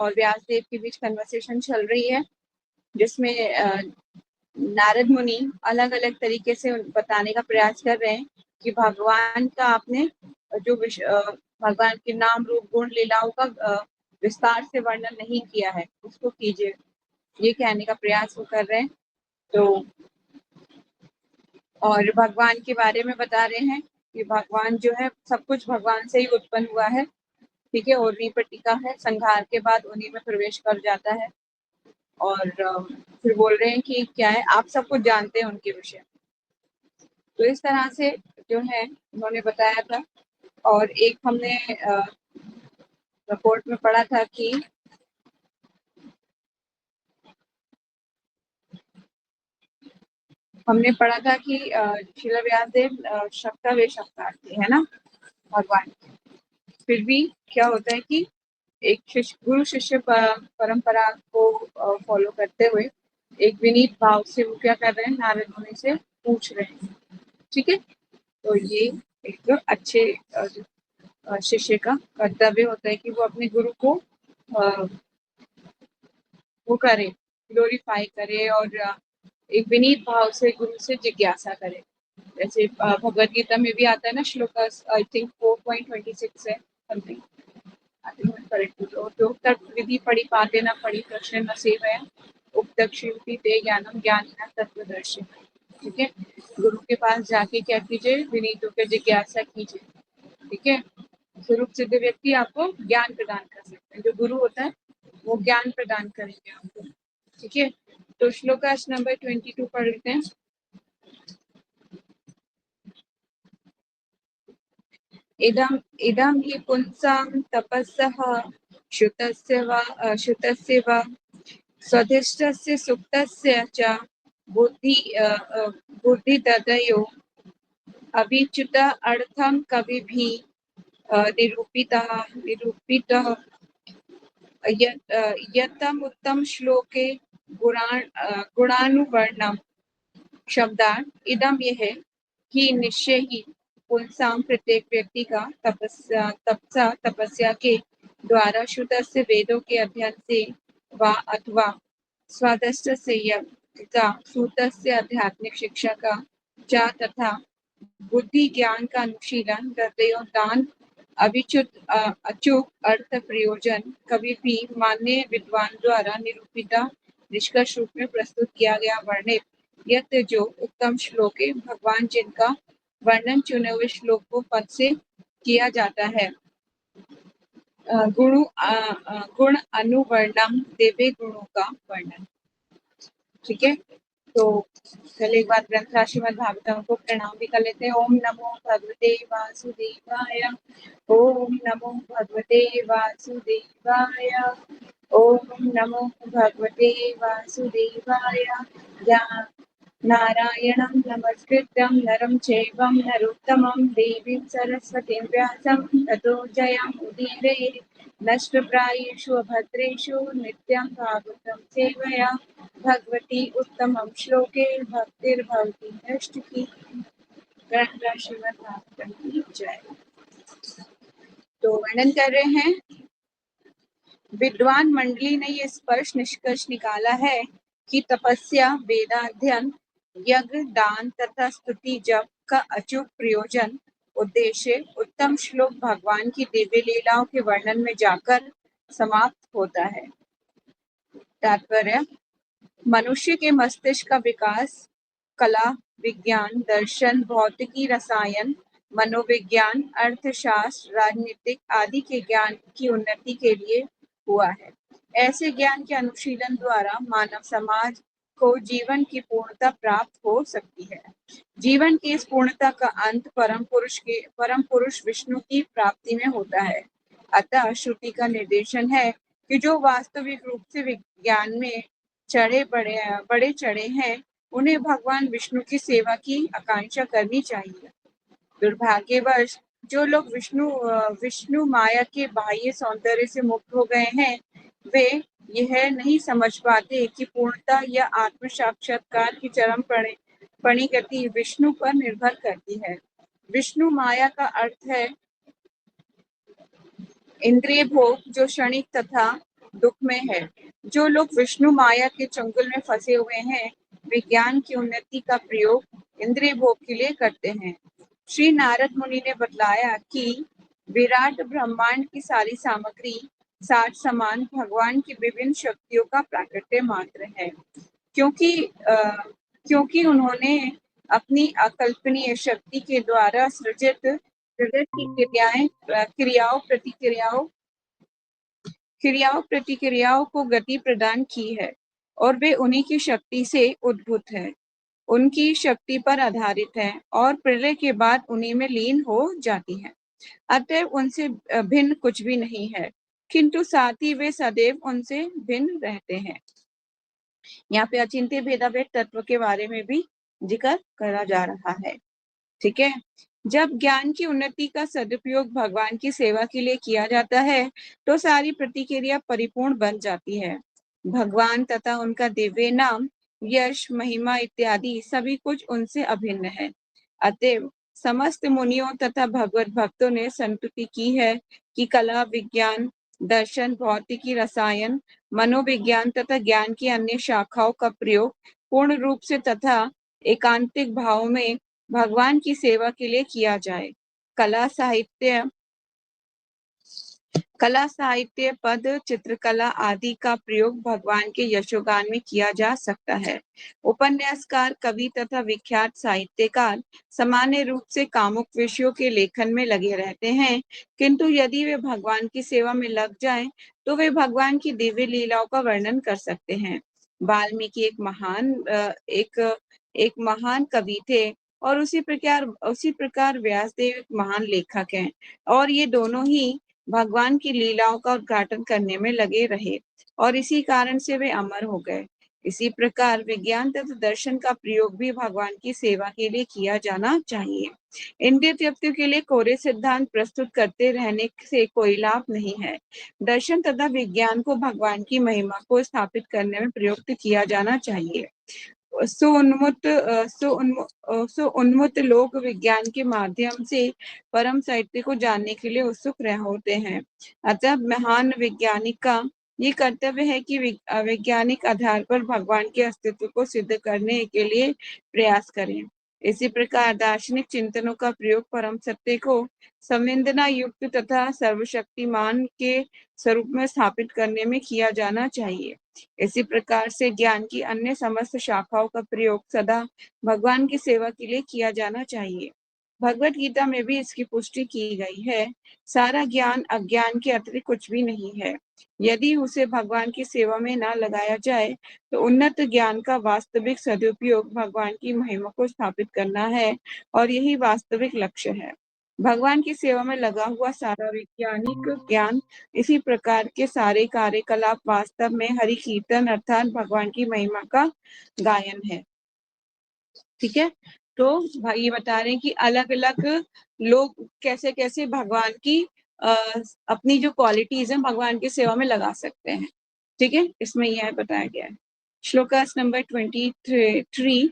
और व्यासदेव के बीच कन्वर्सेशन चल रही है, जिसमें नारद मुनि अलग अलग तरीके से बताने का प्रयास कर रहे हैं कि भगवान का आपने जो भगवान के नाम रूप गुण लीलाओं का विस्तार से वर्णन नहीं किया है, उसको कीजिए, ये कहने का प्रयास वो कर रहे हैं। तो और भगवान के बारे में बता रहे हैं कि भगवान जो है सब कुछ भगवान से ही उत्पन्न हुआ है, ठीक है, और उन्हीं पर टिका है, संहार के बाद उन्हीं में प्रवेश कर जाता है। और फिर बोल रहे हैं कि क्या है, आप सब कुछ जानते हैं उनके विषय। तो इस तरह से जो है उन्होंने बताया था। और एक हमने रिपोर्ट में पढ़ा था कि श्रील व्यासदेव शक्तावेश अवतार थे, है ना, भगवान। फिर भी क्या होता है कि एक गुरु शिष्य परंपरा को फॉलो करते हुए एक विनीत भाव से वो क्या कर रहे हैं, नारद मुनि से पूछ रहे हैं, ठीक है। तो ये एक अच्छे शिष्य का कर्तव्य होता है कि वो अपने गुरु को वो करे, ग्लोरीफाई करे और एक विनीत भाव से गुरु से जिज्ञासा करे। जैसे भगवत गीता में भी आता है ना, श्लोक आई थिंक 4.26 है समथिंग, विधि पढ़ी पाते न पढ़ी प्रश्न न सेवया उपदक्षिणति ते ज्ञानम ज्ञानिना तत्वदर्शी। ठीक है, गुरु के पास जाके क्या कीजिए, विनीत होकर जिज्ञासा कीजिए, ठीक है। स्वरूप सिद्ध व्यक्ति आपको ज्ञान प्रदान कर सकते हैं, जो गुरु होता है वो ज्ञान प्रदान करेंगे आपको, ठीक है। तो श्लोकास नंबर 22 पढ़ लेते हैं। इदम इदम हि पुंसां तपस्सः श्रुतस्य वा स्वधिष्ठस्य सुप्तस्य च बुद्धिददयो अभिच्युत अर्थं कविभिः निरूपितः यतम उत्तम श्लोके गुणानुवर्णम शब्दार्थ इदम यह है कि निश्चय ही पुंसाम प्रत्येक व्यक्ति का तपस्या के द्वारा श्रुतस्य वेदों के अध्ययन से वा अथवा स्वादष्ट से सूतस्य आध्यात्मिक शिक्षा का चा तथा बुद्धि ज्ञान का अनुशीलन हृदय दान अचूक अर्थ प्रयोजन कभी भी मान्य विद्वान द्वारा निरूपित निष्कर्ष रूप में प्रस्तुत किया गया वर्णित यत जो उत्तम श्लोक है, भगवान जिनका वर्णन चुने हुए श्लोकों पद से किया जाता है। गुण अनुवर्णम देवे गुणों का वर्णन, ठीक है। तो चलिए एक बार ग्रंथ श्रीमद् भागवतम को प्रणाम भी कर लेते हैं। ओम नमो भगवते वासुदेवाय, ओम नमो भगवते वासुदेवाय, ओम नमो भगवते वासुदेवाय। नारायणं नमस्कृत्यं नरं चैवं नरोत्तमं देवीं सरस्वतीं व्यासं ततो जयमुदीरये। नष्टप्रायेषु अभद्रेषु नित्यं भागवतं सेवया भगवती उत्तमं श्लोके भक्तिर्भवति नष्टकी। श्रीमद् भागवतम की जय। तो वर्णन कर रहे हैं, विद्वान मंडली ने ये स्पष्ट निष्कर्ष निकाला है कि तपस्या, वेदाध्ययन, यज्ञ, दान तथा स्तुति जप का अचूक प्रयोजन उद्देश्य उत्तम श्लोक भगवान की दिव्य लीलाओं के वर्णन में जाकर समाप्त होता है। तात्पर्य, मनुष्य के मस्तिष्क का विकास कला, विज्ञान, दर्शन, भौतिकी, रसायन, मनोविज्ञान, अर्थशास्त्र, राजनीतिक आदि के ज्ञान की उन्नति के लिए हुआ है। ऐसे ज्ञान के अनुशीलन द्वारा मानव समाज को जीवन की पूर्णता प्राप्त हो सकती है। जीवन की इस पूर्णता का अंत परम पुरुष विष्णु की प्राप्ति में होता है। अतः श्रुति का निर्देशन है कि जो वास्तविक रूप से विज्ञान में बड़े चढ़े हैं, उन्हें भगवान विष्णु की सेवा की आकांक्षा करनी चाहिए। दुर्भाग्यवश जो लोग विष्णु माया के बाह्य सौंदर्य से मुक्त हो गए हैं, वे यह नहीं समझ पाते कि पूर्णता या आत्म साक्षात्कार की चरम परिणति विष्णु पर निर्भर करती है। विष्णु माया का अर्थ है इंद्रिय भोग जो क्षणिक तथा दुख में है। जो लोग विष्णु माया के चंगुल में फंसे हुए हैं, विज्ञान की उन्नति का प्रयोग इंद्रिय भोग के लिए करते हैं। श्री नारद मुनि ने बतलाया कि विराट ब्रह्मांड की सारी सामग्री साठ समान भगवान की विभिन्न शक्तियों का प्राकट्य मात्र है। क्योंकि क्योंकि उन्होंने अपनी अकल्पनीय शक्ति के द्वारा सृजित जगत की क्रियाओं प्रतिक्रियाओं को गति प्रदान की है और वे उन्हीं की शक्ति से उद्भूत है, उनकी शक्ति पर आधारित है और प्रलय के बाद उन्हीं में लीन हो जाती है। अतएव उनसे भिन्न कुछ भी नहीं है, किंतु साथ ही वे सदैव उनसे भिन्न रहते हैं। यहाँ पे अचिंत्य भेदाभेद तत्व के बारे में भी जिक्र करा जा रहा है। ठीक है। जब ज्ञान की उन्नति का सदुपयोग भगवान की सेवा के लिए किया जाता है तो सारी प्रतिक्रिया परिपूर्ण बन जाती है। भगवान तथा उनका दिव्य नाम, यश, महिमा इत्यादि सभी कुछ उनसे अभिन्न है। अतएव समस्त मुनियों तथा भगवत भक्तों ने संतुति की है कि कला, विज्ञान, दर्शन, भौतिकी, रसायन, मनोविज्ञान तथा ज्ञान की अन्य शाखाओं का प्रयोग पूर्ण रूप से तथा एकांतिक भाव में भगवान की सेवा के लिए किया जाए। कला साहित्य, पद, चित्रकला आदि का प्रयोग भगवान के यशोगान में किया जा सकता है। उपन्यासकार, कवि तथा विख्यात साहित्यकार सामान्य रूप से कामुक विषयों के लेखन में लगे रहते हैं, किंतु यदि वे भगवान की सेवा में लग जाएं, तो वे भगवान की दिव्य लीलाओं का वर्णन कर सकते हैं। वाल्मीकि एक महान कवि थे और उसी प्रकार व्यासदेव एक महान लेखक हैं, और ये दोनों ही भगवान की लीलाओं का उद्घाटन करने में लगे रहे और इसी कारण से वे अमर हो गए। इसी प्रकार विज्ञान तथा दर्शन का प्रयोग भी भगवान की सेवा के लिए किया जाना चाहिए। इंद्रिय तृप्ति के लिए कोरे सिद्धांत प्रस्तुत करते रहने से कोई लाभ नहीं है। दर्शन तथा विज्ञान को भगवान की महिमा को स्थापित करने में प्रयुक्त किया जाना चाहिए। सो उन्मुक्त लोग विज्ञान के माध्यम से परम सत्य को जानने के लिए उत्सुक रह होते हैं। अतः महान वैज्ञानिक का ये कर्तव्य है कि वैज्ञानिक आधार पर भगवान के अस्तित्व को सिद्ध करने के लिए प्रयास करें। इसी प्रकार दार्शनिक चिंतनों का प्रयोग परम सत्य को संवेदना युक्त तथा सर्वशक्तिमान के स्वरूप में स्थापित करने में किया जाना चाहिए। इसी प्रकार से ज्ञान की अन्य समस्त शाखाओं का प्रयोग सदा भगवान की सेवा के लिए किया जाना चाहिए। भगवत गीता में भी इसकी पुष्टि की गई है। सारा ज्ञान अज्ञान के अतिरिक्त कुछ भी नहीं है। यदि उसे भगवान की सेवा में न लगाया जाए तो उन्नत ज्ञान का वास्तविक सदुपयोग भगवान की महिमा को स्थापित करना है और यही वास्तविक लक्ष्य है। भगवान की सेवा में लगा हुआ सारा वैज्ञानिक ज्ञान, इसी प्रकार के सारे कार्यकलाप वास्तव में हरि कीर्तन अर्थात भगवान की महिमा का गायन है। ठीक है। तो भाई ये बता रहे हैं कि अलग अलग लोग कैसे कैसे भगवान की अपनी जो क्वालिटीज है भगवान की सेवा में लगा सकते हैं। ठीक है, इसमें यह बताया गया है। श्लोकास नंबर 23।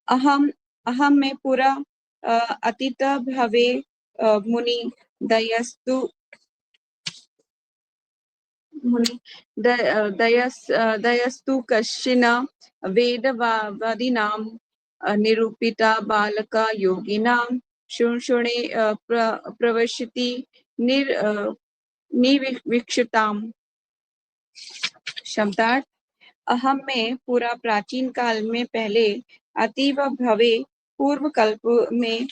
अहम अहम में पूरा अतीत भवे मुनि दयस्तु मुनि दयस्तु कश्चिन वेदवादिनां निरूपिता बालका योगिनां शुणे प्रवशति निवीक्षताम्। शब्दार्थ: अहम में पूरा प्राचीन काल में पहले अतीव भवे पूर्व कल्प में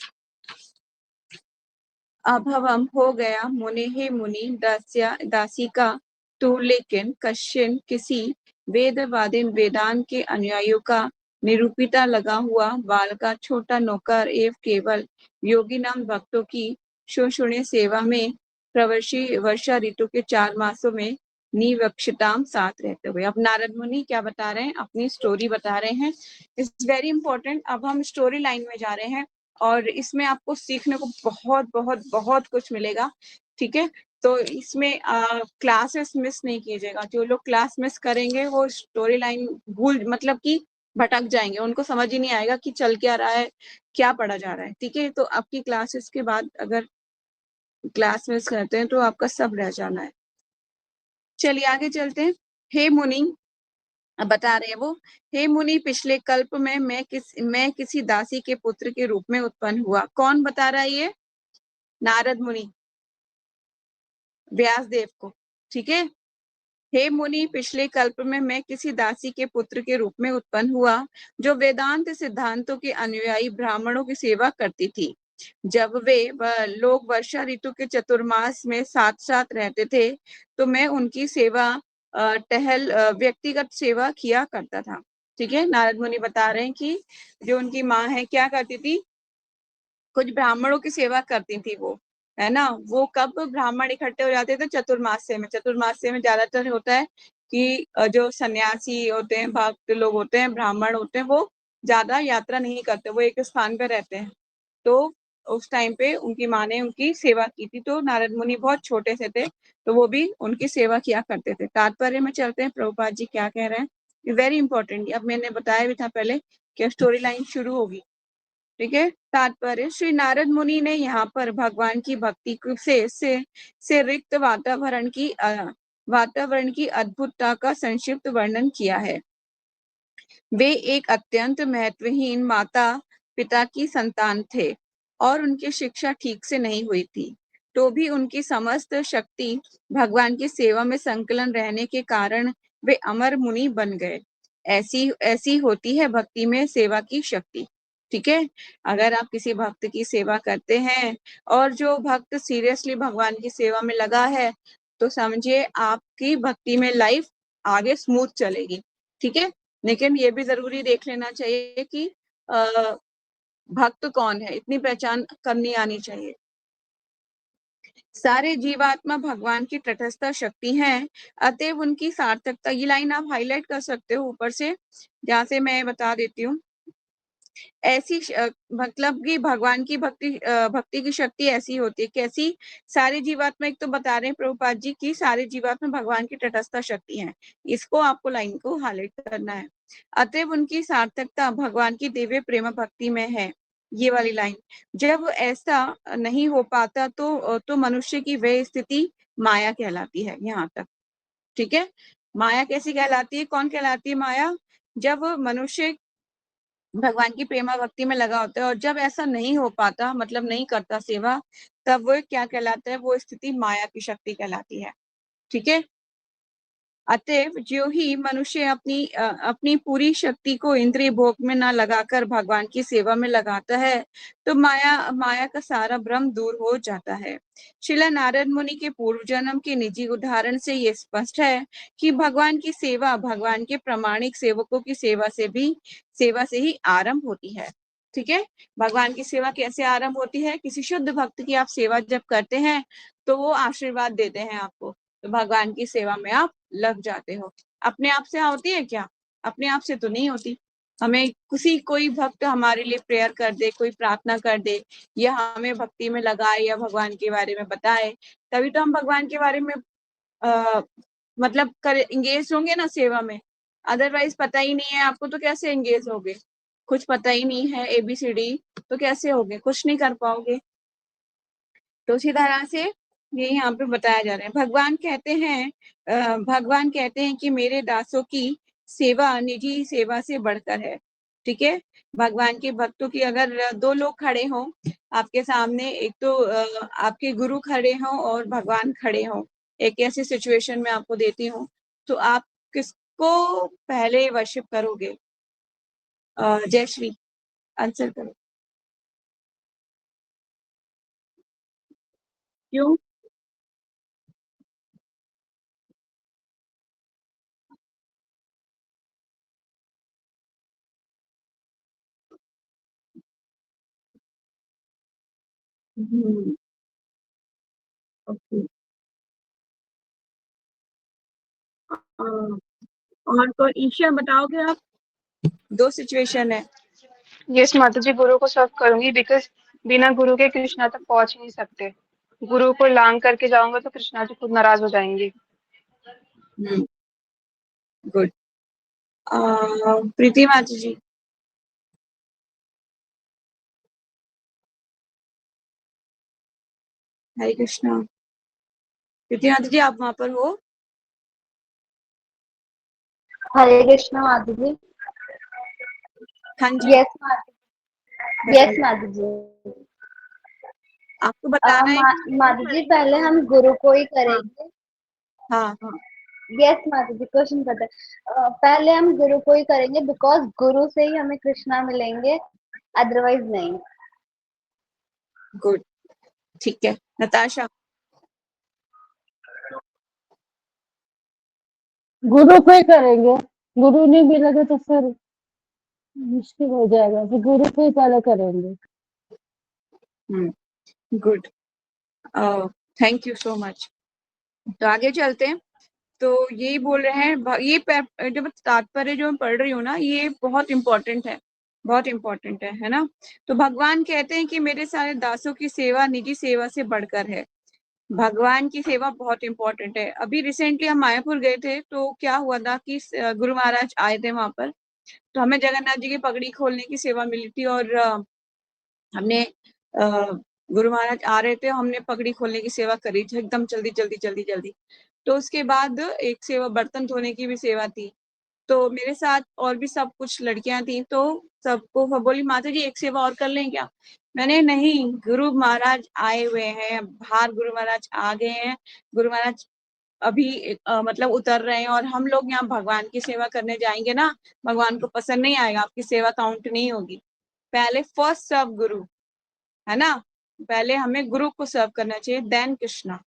अभवम हो गया मुनि ही मुनि दासी का तो, लेकिन कश्चिन किसी वेदवादिन वेदांत के अनुयायियों का निरूपिता लगा हुआ बाल का छोटा नौकर एवं केवल योगी नाम भक्तों की शुष्णीय सेवा में प्रवर्षी वर्षा ऋतु के 4 मासों में निवक्षताम साथ रहते हुए। अब नारद मुनि क्या बता रहे हैं, अपनी स्टोरी बता रहे हैं। It's very important. अब हम स्टोरी लाइन में जा रहे हैं और इसमें आपको सीखने को बहुत बहुत बहुत कुछ मिलेगा। ठीक है, तो इसमें क्लासेस मिस नहीं कीजिएगा। जो लोग क्लास मिस करेंगे वो स्टोरी लाइन भूल, मतलब कि भटक जाएंगे, उनको समझ ही नहीं आएगा कि चल क्या रहा है, क्या पढ़ा जा रहा है। ठीक है, तो आपकी क्लासेस के बाद अगर क्लास मिस करते हैं तो आपका सब रह जाना है। चलिए आगे चलते हैं। हे मुनि, अब बता रहे हैं वो, हे मुनि पिछले कल्प में मैं किसी दासी के पुत्र के रूप में उत्पन्न हुआ। कौन बता रहा है ये? नारद मुनि, व्यास देव को। ठीक है। हे मुनि पिछले कल्प में मैं किसी दासी के पुत्र के रूप में उत्पन्न हुआ, जो वेदांत सिद्धांतों के अनुयायी ब्राह्मणों की सेवा करती थी। जब लोग वर्षा ऋतु के चतुर्मास में साथ साथ रहते थे, तो मैं उनकी सेवा व्यक्तिगत सेवा किया करता था। ठीक है। नारद मुनि बता रहे हैं कि जो उनकी माँ है क्या करती थी, कुछ ब्राह्मणों की सेवा करती थी वो, है ना। वो कब ब्राह्मण इकट्ठे हो जाते थे? चतुर्मास्य में। चतुर्मास्य में ज्यादातर होता है कि जो सन्यासी होते हैं, भक्त लोग होते हैं, ब्राह्मण होते हैं, वो ज्यादा यात्रा नहीं करते, वो एक स्थान पे रहते हैं। तो उस टाइम पे उनकी माँ ने उनकी सेवा की थी। तो नारद मुनि बहुत छोटे से थे, तो वो भी उनकी सेवा किया करते थे। तात्पर्य में चलते हैं, प्रभुपाद जी क्या कह रहे हैं, वेरी इंपॉर्टेंट। अब मैंने बताया भी था पहले कि स्टोरी लाइन शुरू होगी। ठीक है। तात्पर्य, श्री नारद मुनि ने यहाँ पर भगवान की भक्ति से रिक्त वातावरण की अद्भुतता का संक्षिप्त वर्णन किया है। वे एक अत्यंत महत्वहीन माता पिता की संतान थे और उनकी शिक्षा ठीक से नहीं हुई थी, तो भी उनकी समस्त शक्ति भगवान की सेवा में संकलन रहने के कारण वे अमर मुनि बन गए। ऐसी ऐसी होती है भक्ति में सेवा की शक्ति। ठीक है। अगर आप किसी भक्त की सेवा करते हैं और जो भक्त सीरियसली भगवान की सेवा में लगा है, तो समझिए आपकी भक्ति में लाइफ आगे स्मूथ चलेगी। ठीक है। लेकिन ये भी जरूरी देख लेना चाहिए कि भक्त कौन है, इतनी पहचान करनी आनी चाहिए। सारे जीवात्मा भगवान की तटस्थ शक्ति हैं, अतएव उनकी सार्थकता, ये लाइन आप हाईलाइट कर सकते हो ऊपर से, जहाँ से मैं बता देती हूँ। मतलब कि भगवान की भक्ति की शक्ति ऐसी होती है। कैसी? सारे जीवात्मा, एक तो बता रहे हैं प्रभुपाद जी की सारे जीवात्मा भगवान की तटस्थ शक्ति हैं। इसको आपको लाइन को हाईलाइट करना है। अतएव उनकी सार्थकता भगवान की दिव्य प्रेम भक्ति में है। ये वाली लाइन, जब ऐसा नहीं हो पाता तो मनुष्य की वह स्थिति माया कहलाती है। यहाँ तक ठीक है। माया कैसी कहलाती है? कौन कहलाती है माया? जब मनुष्य भगवान की प्रेमा भक्ति में लगा होता है और जब ऐसा नहीं हो पाता, मतलब नहीं करता सेवा, तब वो क्या कहलाता है? वो स्थिति माया की शक्ति कहलाती है। ठीक है। अतएव जो ही मनुष्य अपनी पूरी शक्ति को इंद्रिय भोग में न लगाकर भगवान की सेवा में लगाता है, तो माया का सारा भ्रम दूर हो जाता है। श्रील नारद मुनि के पूर्व जन्म के निजी उदाहरण से ये स्पष्ट है कि भगवान की सेवा भगवान के प्रामाणिक सेवकों की सेवा से ही आरंभ होती है। ठीक है। भगवान की सेवा कैसे आरंभ होती है? किसी शुद्ध भक्त की आप सेवा जब करते हैं, तो वो आशीर्वाद देते हैं आपको, तो भगवान की सेवा में आप लग जाते हो। अपने आप से होती है क्या? अपने आप से तो नहीं होती। हमें कोई भक्त हमारे लिए प्रेयर कर दे, कोई प्रार्थना कर दे, या हमें भक्ति में लगाए, या भगवान के बारे में बताए, तभी तो हम भगवान के बारे में आ, मतलब कर एंगेज होंगे ना सेवा में। अदरवाइज पता ही नहीं है आपको तो कैसे एंगेज होगे? कुछ पता ही नहीं है ABCD, तो कैसे होगे? कुछ नहीं कर पाओगे। तो उसी तरह से ये यहाँ पे बताया जा रहा है। भगवान कहते हैं कि मेरे दासों की सेवा निजी सेवा से बढ़कर है। ठीक है। भगवान के भक्तों की अगर दो लोग खड़े हों आपके सामने, एक तो आपके गुरु खड़े हों और भगवान खड़े हों, एक ऐसी सिचुएशन में आपको देती हूँ, तो आप किसको पहले वर्शिप करोगे? जयश्री, आंसर करो। क्यों? ओके। और तो ईशा बताओगे आप? दो सिचुएशन है। यस माता जी, गुरु को सर्व करूंगी बिकॉज बिना गुरु के कृष्णा तक पहुंच ही नहीं सकते। गुरु को लांग करके जाऊंगा तो कृष्णा जी खुद नाराज हो जाएंगी। गुड। प्रीति माता जी। हरे कृष्णा। प्रीति माता जी, आप वहां पर हो? हरे कृष्णा माता जी। हाँ जी, यस माता यस बताइए। माता जी। आपको बताना है कि माता जी खड़े पहले होकर। हम गुरु को ही हाँ करेंगे। हाँ हाँ। यस माता जी, क्वेश्चन पता है। पहले हम गुरु को ही करेंगे बिकॉज गुरु से ही हमें कृष्णा मिलेंगे, अदरवाइज नहीं। गुड, ठीक है। नताशा। गुरु को ही करेंगे। गुरु नहीं मिलेगा तो फिर मुश्किल हो जाएगा, तो गुरु को ही पहले करेंगे। Good, thank you so much. तो आगे चलते हैं। तो यही बोल रहे हैं, जो तात्पर्य जो मैं पढ़ रही हूँ ना, ये बहुत इंपॉर्टेंट है, बहुत इंपॉर्टेंट है ना। तो भगवान कहते हैं कि मेरे सारे दासों की सेवा निजी सेवा से बढ़कर है। भगवान की सेवा बहुत इंपॉर्टेंट है। अभी रिसेंटली हम मायापुर गए थे, तो क्या हुआ था कि गुरु महाराज आए थे वहां पर। तो हमें जगन्नाथ जी की पगड़ी खोलने की सेवा मिली थी, और हमने गुरु महाराज आ रहे थे, हमने पगड़ी खोलने की सेवा करी थी एकदम जल्दी जल्दी जल्दी जल्दी। तो उसके बाद एक सेवा बर्तन धोने की भी सेवा थी। तो मेरे साथ और भी सब कुछ लड़कियां थी, तो सबको बोली माता जी एक सेवा और कर लें क्या। मैंने नहीं, गुरु महाराज आए हुए हैं बाहर, गुरु महाराज आ गए हैं, गुरु महाराज अभी मतलब उतर रहे हैं, और हम लोग यहाँ भगवान की सेवा करने जाएंगे ना, भगवान को पसंद नहीं आएगा, आपकी सेवा काउंट नहीं होगी। पहले फर्स्ट सर्व गुरु, है ना। पहले हमें गुरु को सर्व करना चाहिए, देन कृष्णा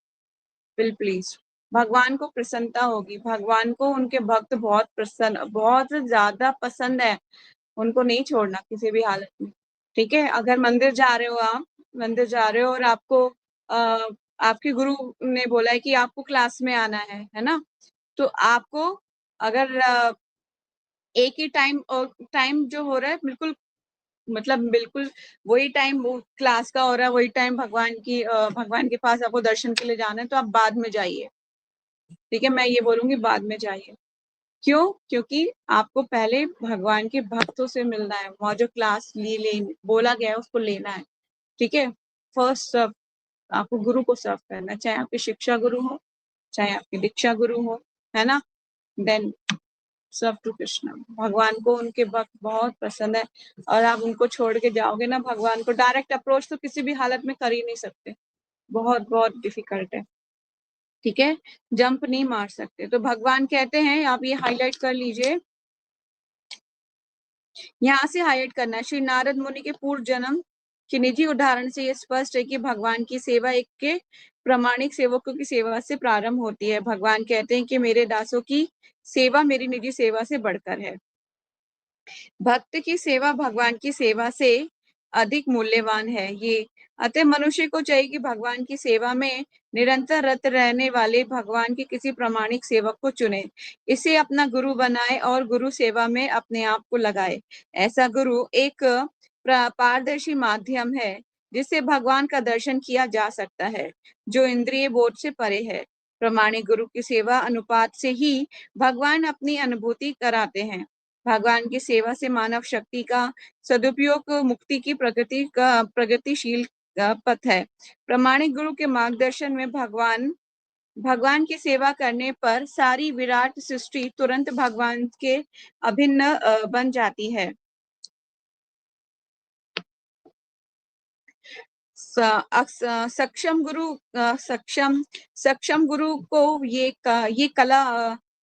विल प्लीज। भगवान को प्रसन्नता होगी, भगवान को उनके भक्त बहुत प्रसन्न, बहुत ज्यादा पसंद है, उनको नहीं छोड़ना किसी भी हालत में। ठीक है, अगर मंदिर जा रहे हो, आप मंदिर जा रहे हो और आपको आपके गुरु ने बोला है कि आपको क्लास में आना है ना, तो आपको अगर एक ही टाइम जो हो रहा है, बिल्कुल मतलब बिल्कुल वही टाइम वो क्लास का हो रहा है, वही टाइम भगवान के पास आपको दर्शन के लिए जाना है, तो आप बाद में जाइए। ठीक है, मैं ये बोलूंगी बाद में जाइए। क्यों? क्योंकि आपको पहले भगवान के भक्तों से मिलना है, वहाँ जो क्लास बोला गया है उसको लेना है। ठीक है, फर्स्ट सर्व आपको गुरु को सर्व करना है, चाहे आपके शिक्षा गुरु हो, चाहे आपके दीक्षा गुरु हो, है ना। Then serve to Krishna. भगवान को उनके भक्त बहुत पसंद है, और आप उनको छोड़ के जाओगे ना भगवान को, डायरेक्ट अप्रोच तो किसी भी हालत में कर ही नहीं सकते, बहुत बहुत डिफिकल्ट है। ठीक है, जंप नहीं मार सकते। तो भगवान कहते हैं, आप ये हाईलाइट कर लीजिए, यहाँ से हाईलाइट करना है, श्री नारद मुनि के पूर्व जन्म के निजी उदाहरण से यह स्पष्ट है कि भगवान की सेवा एक के प्रामाणिक सेवकों की सेवा से प्रारंभ होती है। भगवान कहते हैं कि मेरे दासों की सेवा मेरी निजी सेवा से बढ़कर है। भक्त की सेवा भगवान की सेवा से अधिक मूल्यवान है। ये अतः मनुष्य को चाहिए कि भगवान की सेवा में निरंतर रत रहने वाले भगवान के किसी प्रामाणिक सेवक को चुने, इसे अपना गुरु बनाए और गुरु सेवा में अपने आप को लगाए। ऐसा गुरु एक पारदर्शी माध्यम है जिससे भगवान का दर्शन किया जा सकता है, जो इंद्रिय बोध से परे है। प्रामाणिक गुरु की सेवा अनुपात से ही भगवान अपनी अनुभूति कराते हैं। भगवान की सेवा से मानव शक्ति का सदुपयोग मुक्ति की प्रगतिशील पथ है। प्रामाणिक गुरु के मार्गदर्शन में भगवान की सेवा करने पर सारी विराट सृष्टि तुरंत भगवान के अभिन्न बन जाती है। सक्षम गुरु को ये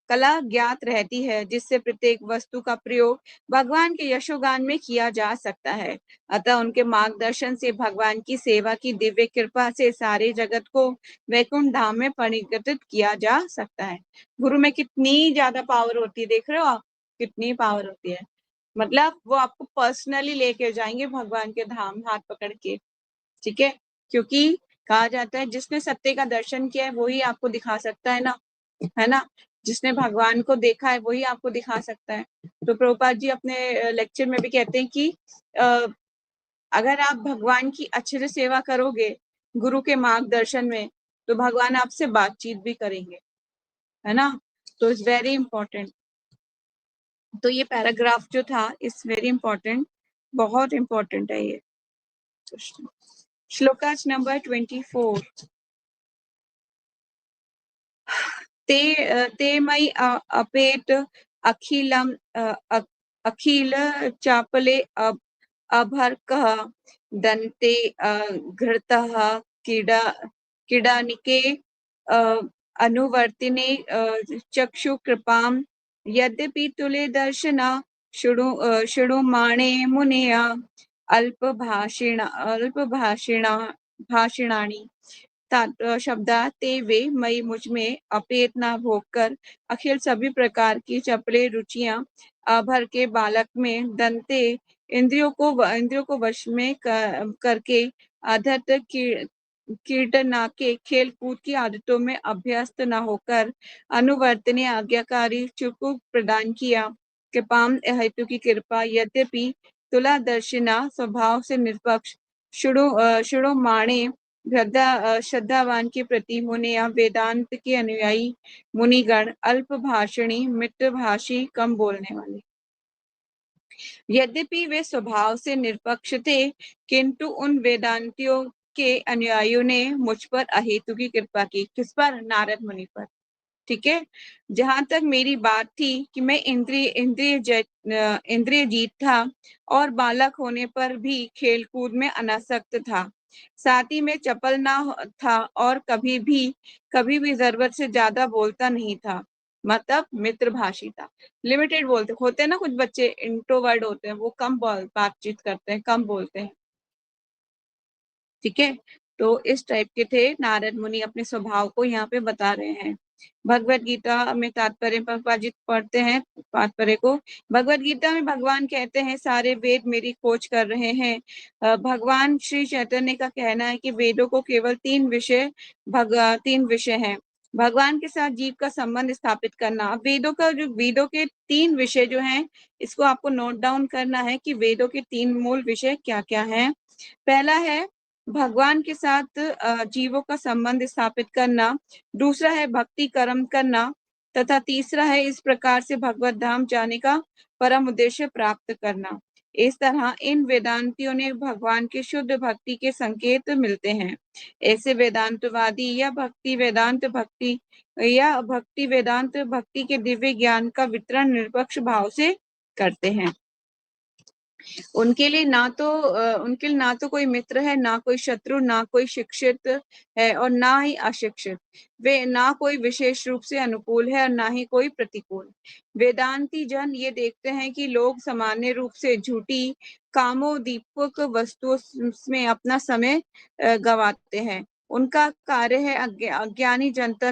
कला ज्ञात रहती है, जिससे प्रत्येक वस्तु का प्रयोग भगवान के यशोगान में किया जा सकता है। अतः उनके मार्गदर्शन से भगवान की सेवा की दिव्य कृपा से सारे जगत को वैकुंठ धाम में परिवर्तित किया जा सकता है। गुरु में कितनी ज्यादा पावर होती है, देख रहे हो आप, कितनी पावर होती है। मतलब वो आपको पर्सनली लेके जाएंगे भगवान के धाम, हाथ पकड़ के। ठीक है, क्योंकि कहा जाता है जिसने सत्य का दर्शन किया है वही आपको दिखा सकता है ना, है ना। जिसने भगवान को देखा है वही आपको दिखा सकता है। तो प्रभुपाद जी अपने लेक्चर में भी कहते हैं कि अगर आप भगवान की अच्छे से सेवा करोगे गुरु के मार्गदर्शन में, तो भगवान आपसे बातचीत भी करेंगे, है ना। तो इट्स वेरी इंपॉर्टेंट। तो ये पैराग्राफ जो था इट्स वेरी इंपॉर्टेंट, बहुत इंपॉर्टेंट है ये। श्लोकाच नंबर 24। ते मयि अपेत अखिलम अखिल चापले अभर्कः दन्ते घृतः कीड़ा कीडानिके अनुवर्तिने चक्षु कृपाम यद्यपि तुले दर्शना शृणुमाणे मुनिया भाषिणानि शब्दा ते वे मई मुझ में अपेत ना भोग कर अखिल सभी प्रकार की चपले रुचियां भर के बालक में दंते इंद्रियों को वश में करके आधत कीर्तना के खेल कूद की आदतों में अभ्यस्त न होकर अनुवर्तने आज्ञाकारी चुकु प्रदान किया कृपाम हेतु की कृपा यद्यपि तुला दर्शिना स्वभाव से निष्पक्ष शुणु माणे श्रद्धावान के प्रति मुनिया वेदांत के अनुयायी मुनिगण अल्प भाषणी मित्रभाषी कम बोलने वाले यद्यपि वे स्वभाव से निष्पक्ष थे किंतु उन वेदांतियों के अनुयायियों ने मुझ पर अहेतु की कृपा की। किस पर? नारद मुनि पर। ठीक है। जहां तक मेरी बात थी कि मैं इंद्रिय जीत था और बालक होने पर भी खेल कूद में अनासक्त था, साथ ही में चपल ना था और कभी भी जरूरत से ज्यादा बोलता नहीं था, मतलब मित्रभाषी था। लिमिटेड बोलते होते हैं ना, कुछ बच्चे इंट्रोवर्ट होते हैं, वो कम बातचीत करते हैं, कम बोलते हैं। ठीक है, तो इस टाइप के थे नारद मुनि, अपने स्वभाव को यहाँ पे बता रहे हैं। भगवत गीता में तात्पर्य पढ़ते हैं तात्पर्य को। भगवत गीता में भगवान कहते हैं सारे वेद मेरी खोज कर रहे हैं। भगवान श्री चैतन्य का कहना है कि वेदों को केवल तीन विषय हैं। भगवान के साथ जीव का संबंध स्थापित करना। वेदों के तीन विषय जो हैं, इसको आपको नोट डाउन करना है कि वेदों के तीन मूल विषय क्या क्या हैं। पहला है भगवान के साथ जीवों का संबंध स्थापित करना, दूसरा है भक्ति कर्म करना, तथा तीसरा है इस प्रकार से भगवत धाम जाने का परम उद्देश्य प्राप्त करना। इस तरह इन वेदांतियों ने भगवान के शुद्ध भक्ति के संकेत मिलते हैं। ऐसे वेदांतवादी या भक्ति वेदांत भक्ति के दिव्य ज्ञान का वितरण निरपेक्ष भाव से करते हैं। उनके लिए ना तो कोई मित्र है, ना कोई शत्रु, ना कोई शिक्षित है और ना ही अशिक्षित। वे ना कोई विशेष रूप से अनुकूल है और ना ही कोई प्रतिकूल। वेदांती जन ये देखते हैं कि लोग सामान्य रूप से झूठी कामोदीपक वस्तुओं में अपना समय गवाते हैं। उनका कार्य है अज्ञानी जनता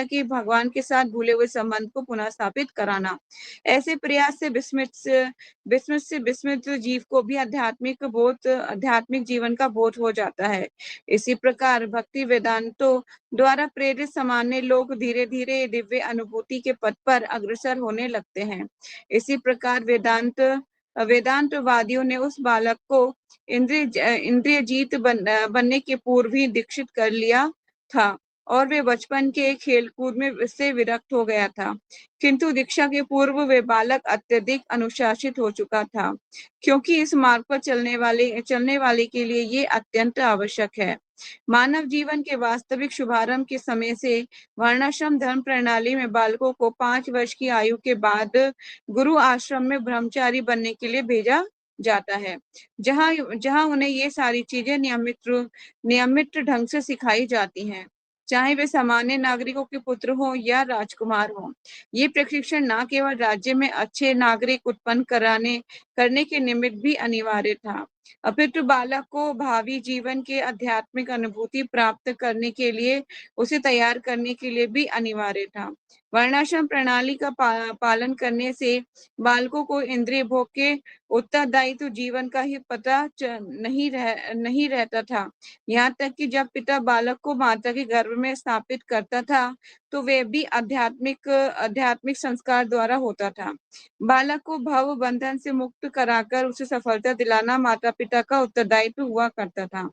के भगवान के साथ भूले हुए संबंध को पुनः स्थापित कराना। ऐसे प्रयास से विस्मित जीव को भी आध्यात्मिक जीवन का बोध हो जाता है। इसी प्रकार भक्ति वेदांतों द्वारा प्रेरित सामान्य लोग धीरे धीरे दिव्य अनुभूति के पथ पर अग्रसर होने लगते हैं। इसी प्रकार वेदांतवादियों ने उस बालक को इंद्रिय जीत बनने के पूर्व ही दीक्षित कर लिया था और वे बचपन के खेल कूद में से विरक्त हो गया था, किंतु दीक्षा के पूर्व वे बालक अत्यधिक अनुशासित हो चुका था, क्योंकि इस मार्ग पर चलने वाले के लिए ये अत्यंत आवश्यक है। मानव जीवन के वास्तविक शुभारंभ के समय से वर्णाश्रम धर्म प्रणाली में बालकों को 5 वर्ष की आयु के बाद गुरु आश्रम में ब्रह्मचारी बनने के लिए भेजा जाता है, जहां उन्हें ये सारी चीजें नियमित ढंग से सिखाई जाती हैं, चाहे वे सामान्य नागरिकों के पुत्र हो या राजकुमार हो। ये प्रशिक्षण न केवल राज्य में अच्छे नागरिक उत्पन्न करने के निमित्त भी अनिवार्य था, अपितु बालक को भावी जीवन के आध्यात्मिक अनुभूति प्राप्त करने के लिए उसे तैयार करने के लिए भी अनिवार्य था। वर्णाश्रम प्रणाली का पालन करने से बालकों को इंद्रिय भोग के उत्तरदायित्व जीवन का ही पता नहीं रहता था। यहाँ तक कि जब पिता बालक को माता के गर्भ में स्थापित करता था तो वे भी आध्यात्मिक संस्कार द्वारा होता था। बालक को भव बंधन से मुक्त कराकर उसे सफलता दिलाना माता पिता का उत्तरदायित्व हुआ करता था।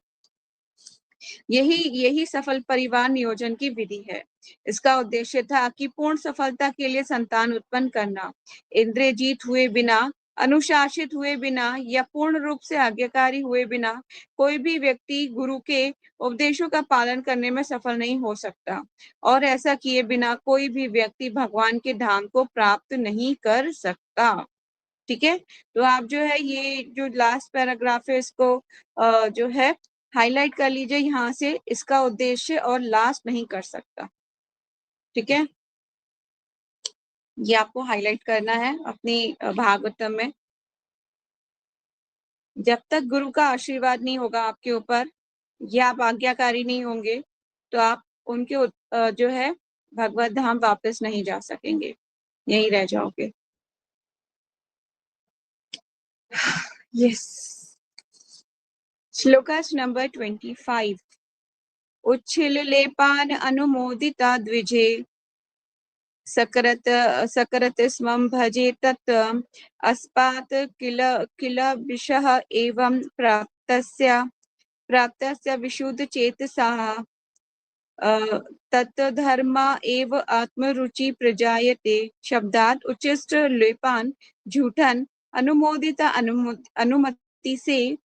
यही सफल परिवार नियोजन की विधि है। इसका उद्देश्य था कि पूर्ण सफलता के लिए संतान उत्पन्न करना। इंद्रिय जीत हुए बिना अनुशासित हुए बिना या पूर्ण रूप से आज्ञाकारी हुए बिना कोई भी व्यक्ति गुरु के उपदेशों का पालन करने में सफल नहीं हो सकता, और ऐसा किए बिना कोई भी व्यक्ति भगवान के धाम को प्राप्त नहीं कर सकता। ठीक है, तो आप जो है ये जो लास्ट पैराग्राफ है इसको जो है हाईलाइट कर लीजिए यहाँ से, इसका उद्देश्य और लास्ट नहीं कर सकता। ठीक है, ये आपको हाईलाइट करना है अपनी भागवतम में। जब तक गुरु का आशीर्वाद नहीं होगा आपके ऊपर या आप आज्ञाकारी नहीं होंगे तो आप उनके जो है भगवत धाम वापस नहीं जा सकेंगे, यहीं रह जाओगे। Yes, shlokas number 25। उच्छिल लेपान अनुमोदिता द्विजे सकरत स्मं भजे तत् अस्पात् किल किल विषः एवं प्राप्तस्य विशुद्ध चेतसः तत् धर्म एव आत्मरुचि प्रजायते। शब्दात उच्चिष्ट लेपान झूठन अनुमोदित अनुमति से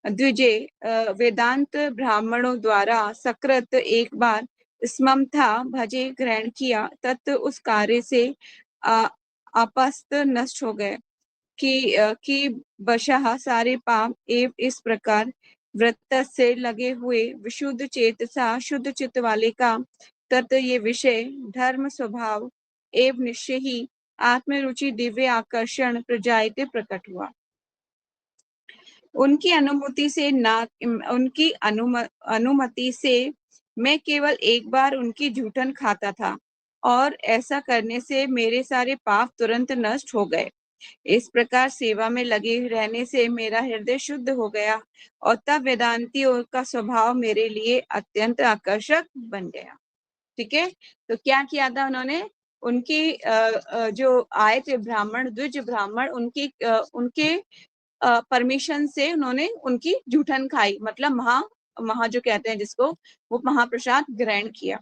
द्विजे वेदांत ब्राह्मणों द्वारा सकृत एक बार स्मम था भजे ग्रहण किया, तत् उस कार्य से आपस्त नष्ट हो गए कि बशः सारे पाप एव इस प्रकार वृत्त से लगे हुए विशुद्ध चेतसा शुद्ध चित्त वाले का तत् ये विषय धर्म स्वभाव एवं निश्चय ही आत्मरुचि दिव्य आकर्षण प्रजायते प्रकट हुआ। उनकी अनुमति से उनकी अनुमति से मैं केवल एक बार उनकी जूठन खाता था और ऐसा करने से मेरे सारे पाप तुरंत नष्ट हो गए। इस प्रकार सेवा में लगे रहने से मेरा हृदय शुद्ध हो गया और तब वेदांतियों का स्वभाव मेरे लिए अत्यंत आकर्षक बन गया। ठीक है, तो क्या किया था उन्होंने, उनकी जो आए थे ब्राह्मण, द्विज ब्राह्मण, उनके परमिशन से उन्होंने उनकी जूठन खाई, मतलब महा जो कहते हैं जिसको, वो महाप्रसाद ग्रहण किया।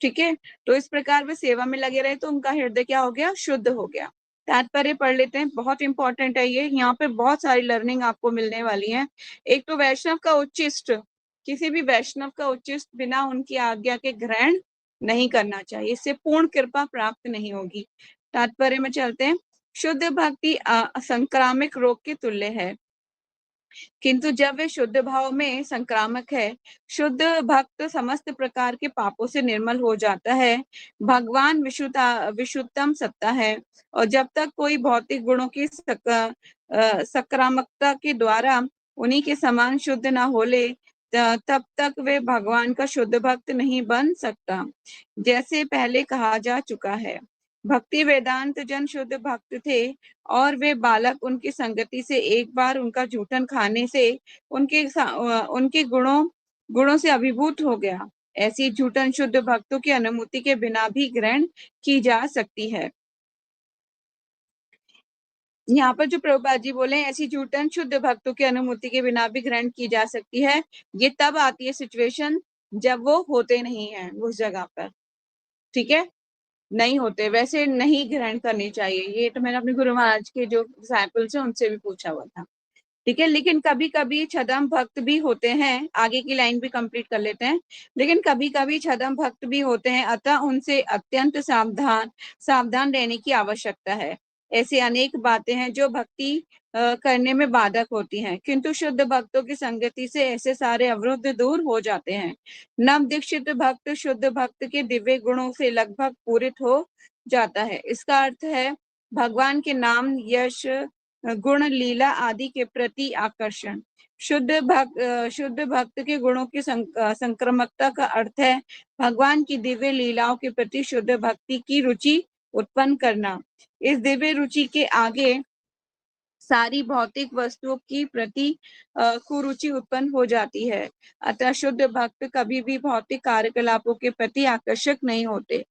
ठीक है, तो इस प्रकार वे सेवा में लगे रहे तो उनका हृदय क्या हो गया, शुद्ध हो गया। तात्पर्य पढ़ लेते हैं, बहुत इंपॉर्टेंट है ये, यहाँ पे बहुत सारी लर्निंग आपको मिलने वाली है। एक तो वैष्णव का उच्चिष्ट, किसी भी वैष्णव का उच्चिष्ट बिना उनकी आज्ञा के ग्रहण नहीं करना चाहिए, इससे पूर्ण कृपा प्राप्त नहीं होगी। तात्पर्य में चलते हैं। शुद्ध भक्ति संक्रामक रोग के तुल्य है, किंतु जब वे शुद्ध भाव में संक्रामक है, शुद्ध भक्त समस्त प्रकार के पापों से निर्मल हो जाता है। भगवान विशुद्धतम सत्ता है और जब तक कोई भौतिक गुणों की सकारात्मकता के द्वारा उन्हीं के समान शुद्ध ना हो ले, तब तक वे भगवान का शुद्ध भक्त नहीं बन सकता। जैसे पहले कहा जा चुका है, भक्ति वेदांत जन शुद्ध भक्त थे और वे बालक उनकी संगति से एक बार उनका जूठन खाने से उनके गुणों से अभिभूत हो गया। ऐसी जूठन शुद्ध भक्तों की अनुमति के बिना भी ग्रहण की जा सकती है। यहाँ पर जो प्रभुपाद जी बोले, ऐसी जूठन शुद्ध भक्तों की अनुमति के बिना भी ग्रहण की जा सकती है। ये तब आती है सिचुएशन जब वो होते नहीं है उस जगह पर। ठीक है, नहीं होते, वैसे नहीं ग्रहण करनी चाहिए। ये तो मैंने अपने गुरु महाराज के जो डिसाइपल्स हैं उनसे भी पूछा हुआ था। ठीक है, लेकिन कभी कभी छदम भक्त भी होते हैं, आगे की लाइन भी कंप्लीट कर लेते हैं। लेकिन कभी कभी छदम भक्त भी होते हैं, अतः उनसे अत्यंत सावधान रहने की आवश्यकता है। ऐसे अनेक बातें हैं जो भक्ति करने में बाधक होती हैं, किंतु शुद्ध भक्तों की संगति से ऐसे सारे अवरुद्ध दूर हो जाते हैं। नव दीक्षित भक्त शुद्ध भक्त के दिव्य गुणों से लगभग पूरित हो जाता है। इसका अर्थ है भगवान के नाम, यश, गुण, लीला आदि के प्रति आकर्षण। शुद्ध भक्त के गुणों की संक्रमकता का अर्थ है भगवान की दिव्य लीलाओं के प्रति शुद्ध भक्ति की रुचि उत्पन्न करना। इस दिव्य रुचि के आगे सारी भौतिक वस्तुओं की प्रति कुरुचि उत्पन्न हो जाती है। अतः शुद्ध भक्त कभी भी भौतिक कार्यकलापों के प्रति आकर्षक नहीं होते।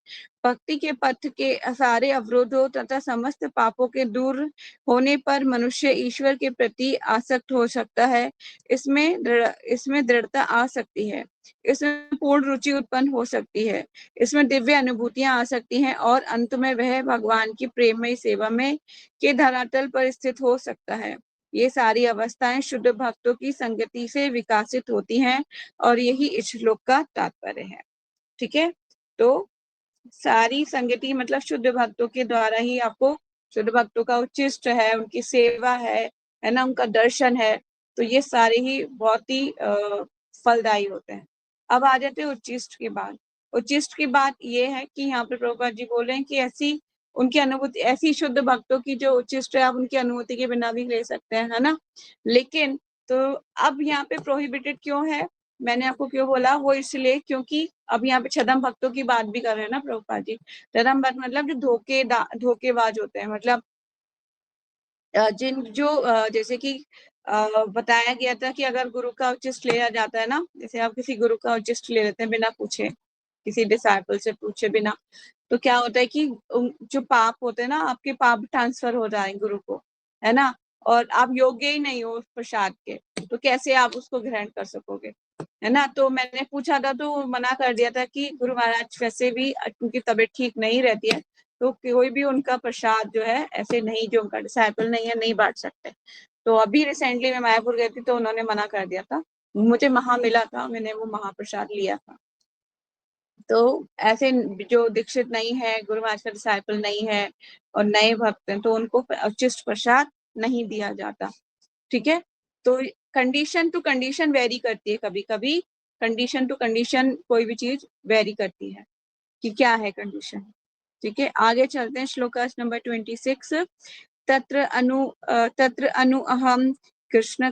भक्ति के पथ के सारे अवरोधों तथा समस्त पापों के दूर होने पर मनुष्य ईश्वर के प्रति आसक्त हो सकता है। इसमें दृढ़ता आ सकती है, इसमें पूर्ण रुचि उत्पन्न हो सकती है, इसमें दिव्य अनुभूतियां आ सकती हैं और अंत में वह भगवान की प्रेममय सेवा में के धरातल पर स्थित हो सकता है। ये सारी अवस्थाएं शुद्ध भक्तों की संगति से विकसित होती हैं और यही इस श्लोक का तात्पर्य है। ठीक है, तो सारी संगति मतलब शुद्ध भक्तों के द्वारा ही आपको, शुद्ध भक्तों का उच्चिष्ट है, उनकी सेवा है ना, उनका दर्शन है, तो ये सारे ही बहुत ही फलदायी होते हैं। अब आ जाते हैं उच्चिष्ट के बाद। उच्चिष्ट की बात ये है कि यहाँ पे प्रभुपाद जी बोल रहे हैं कि ऐसी उनकी अनुभूति, ऐसी शुद्ध भक्तों की जो उच्चिष्ट है, आप उनकी अनुमति के बिना भी ले सकते हैं, है ना। लेकिन तो अब यहाँ पे प्रोहिबिटेड क्यों है, मैंने आपको क्यों बोला, वो इसलिए क्योंकि अब यहाँ पे छदम भक्तों की बात भी कर रहे हैं ना प्रभुपाद जी। छदम भक्त मतलब जो धोखेबाज होते हैं, मतलब जैसे कि बताया गया था कि अगर गुरु का उच्चिष्ट लिया जाता है ना, जैसे आप किसी गुरु का उच्चिष्ट ले लेते हैं बिना पूछे, किसी डिसाइपल से पूछे बिना, तो क्या होता है कि जो पाप होते हैं ना, आपके पाप ट्रांसफर हो जाएंगे गुरु को, है ना, और आप योग्य ही नहीं हो उस प्रसाद के, तो कैसे आप उसको ग्रहण कर सकोगे, है ना। तो मैंने पूछा था तो मना कर दिया था कि गुरु महाराज वैसे भी उनकी तबीयत ठीक नहीं रहती है, तो कोई भी उनका प्रसाद जो है ऐसे नहीं, जो उनका डिसाइपल नहीं है, नहीं बांट सकते। तो अभी रिसेंटली मैं मायापुर गई थी तो उन्होंने मना कर दिया था, मुझे मिला था, मैंने वो महाप्रसाद लिया था। तो ऐसे जो दीक्षित नहीं है, गुरु महाराज का डिसाइपल नहीं है और नए भक्त हैं, तो उनको उच्चिष्ट प्रसाद नहीं दिया जाता। ठीक है, तो कंडीशन टू कंडीशन वेरी करती है, कभी कभी कंडीशन टू कंडीशन कोई भी चीज वेरी करती है कि क्या है कंडीशन। ठीक है, आगे चलते हैं, श्लोकास नंबर 26। तत्र अनु अहम कृष्ण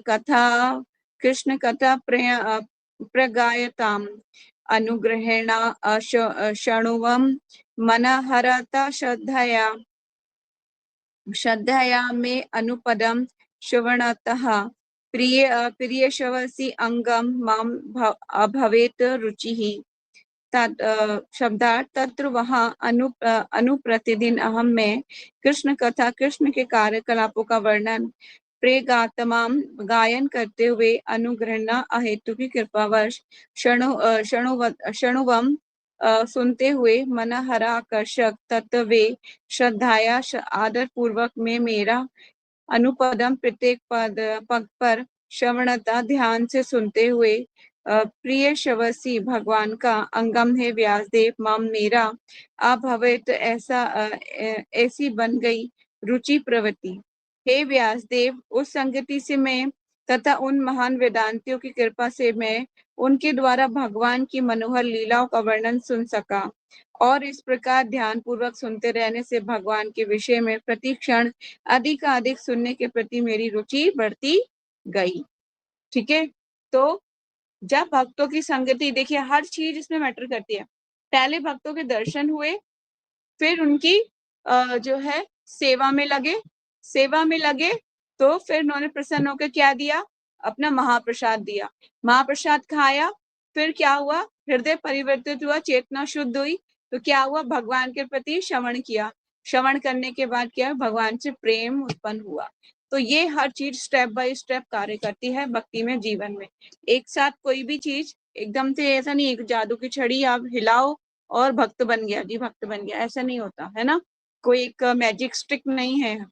कथा प्रगायताम अनुग्रहेण शणुवम मनहरता श्रद्धया में अनुपदम श्रवणतः प्रिय शवसी अंगम माम अभवेत रुचिः। शब्दार्थ तत्र वहाँ अनुप्रतिदिन अहम में कृष्ण कथा, कृष्ण के कार्यकलापों का वर्णन प्रेगातमाम गायन करते हुए अनुग्रहणा अहेतु की कृपावश क्षणुवम सुनते हुए मनहरा आकर्षक तत्वे श्रद्धाया आदर पूर्वक में मेरा अनुपदम प्रत्येक पग पर श्रवणता ध्यान से सुनते हुए प्रिय शवसी भगवान का अंगम है व्यासदेव माम मेरा अभवेत ऐसी बन गई रुचि प्रवृत्ति। हे व्यासदेव, उस संगति से मैं तथा उन महान वेदांतियों की कृपा से मैं उनके द्वारा भगवान की मनोहर लीलाओं का वर्णन सुन सका, और इस प्रकार ध्यान पूर्वक सुनते रहने से भगवान के विषय में प्रति क्षण अधिक सुनने के प्रति मेरी रुचि बढ़ती गई। ठीक है, तो जब भक्तों की संगति, देखिए हर चीज इसमें मैटर करती है। पहले भक्तों के दर्शन हुए, फिर उनकी जो है सेवा में लगे, तो फिर उन्होंने प्रसन्न होकर क्या दिया, अपना महाप्रसाद दिया, महाप्रसाद खाया, फिर क्या हुआ, हृदय परिवर्तित हुआ, चेतना शुद्ध हुई, तो क्या हुआ, भगवान के प्रति श्रवण किया, श्रवण करने के बाद क्या, भगवान से प्रेम उत्पन्न हुआ। तो ये हर चीज स्टेप बाय स्टेप कार्य करती है भक्ति में, जीवन में। एक साथ कोई भी चीज एकदम से ऐसा नहीं, एक जादू की छड़ी आप हिलाओ और भक्त बन गया जी, भक्त बन गया, ऐसा नहीं होता है ना, कोई एक मैजिक स्टिक नहीं है।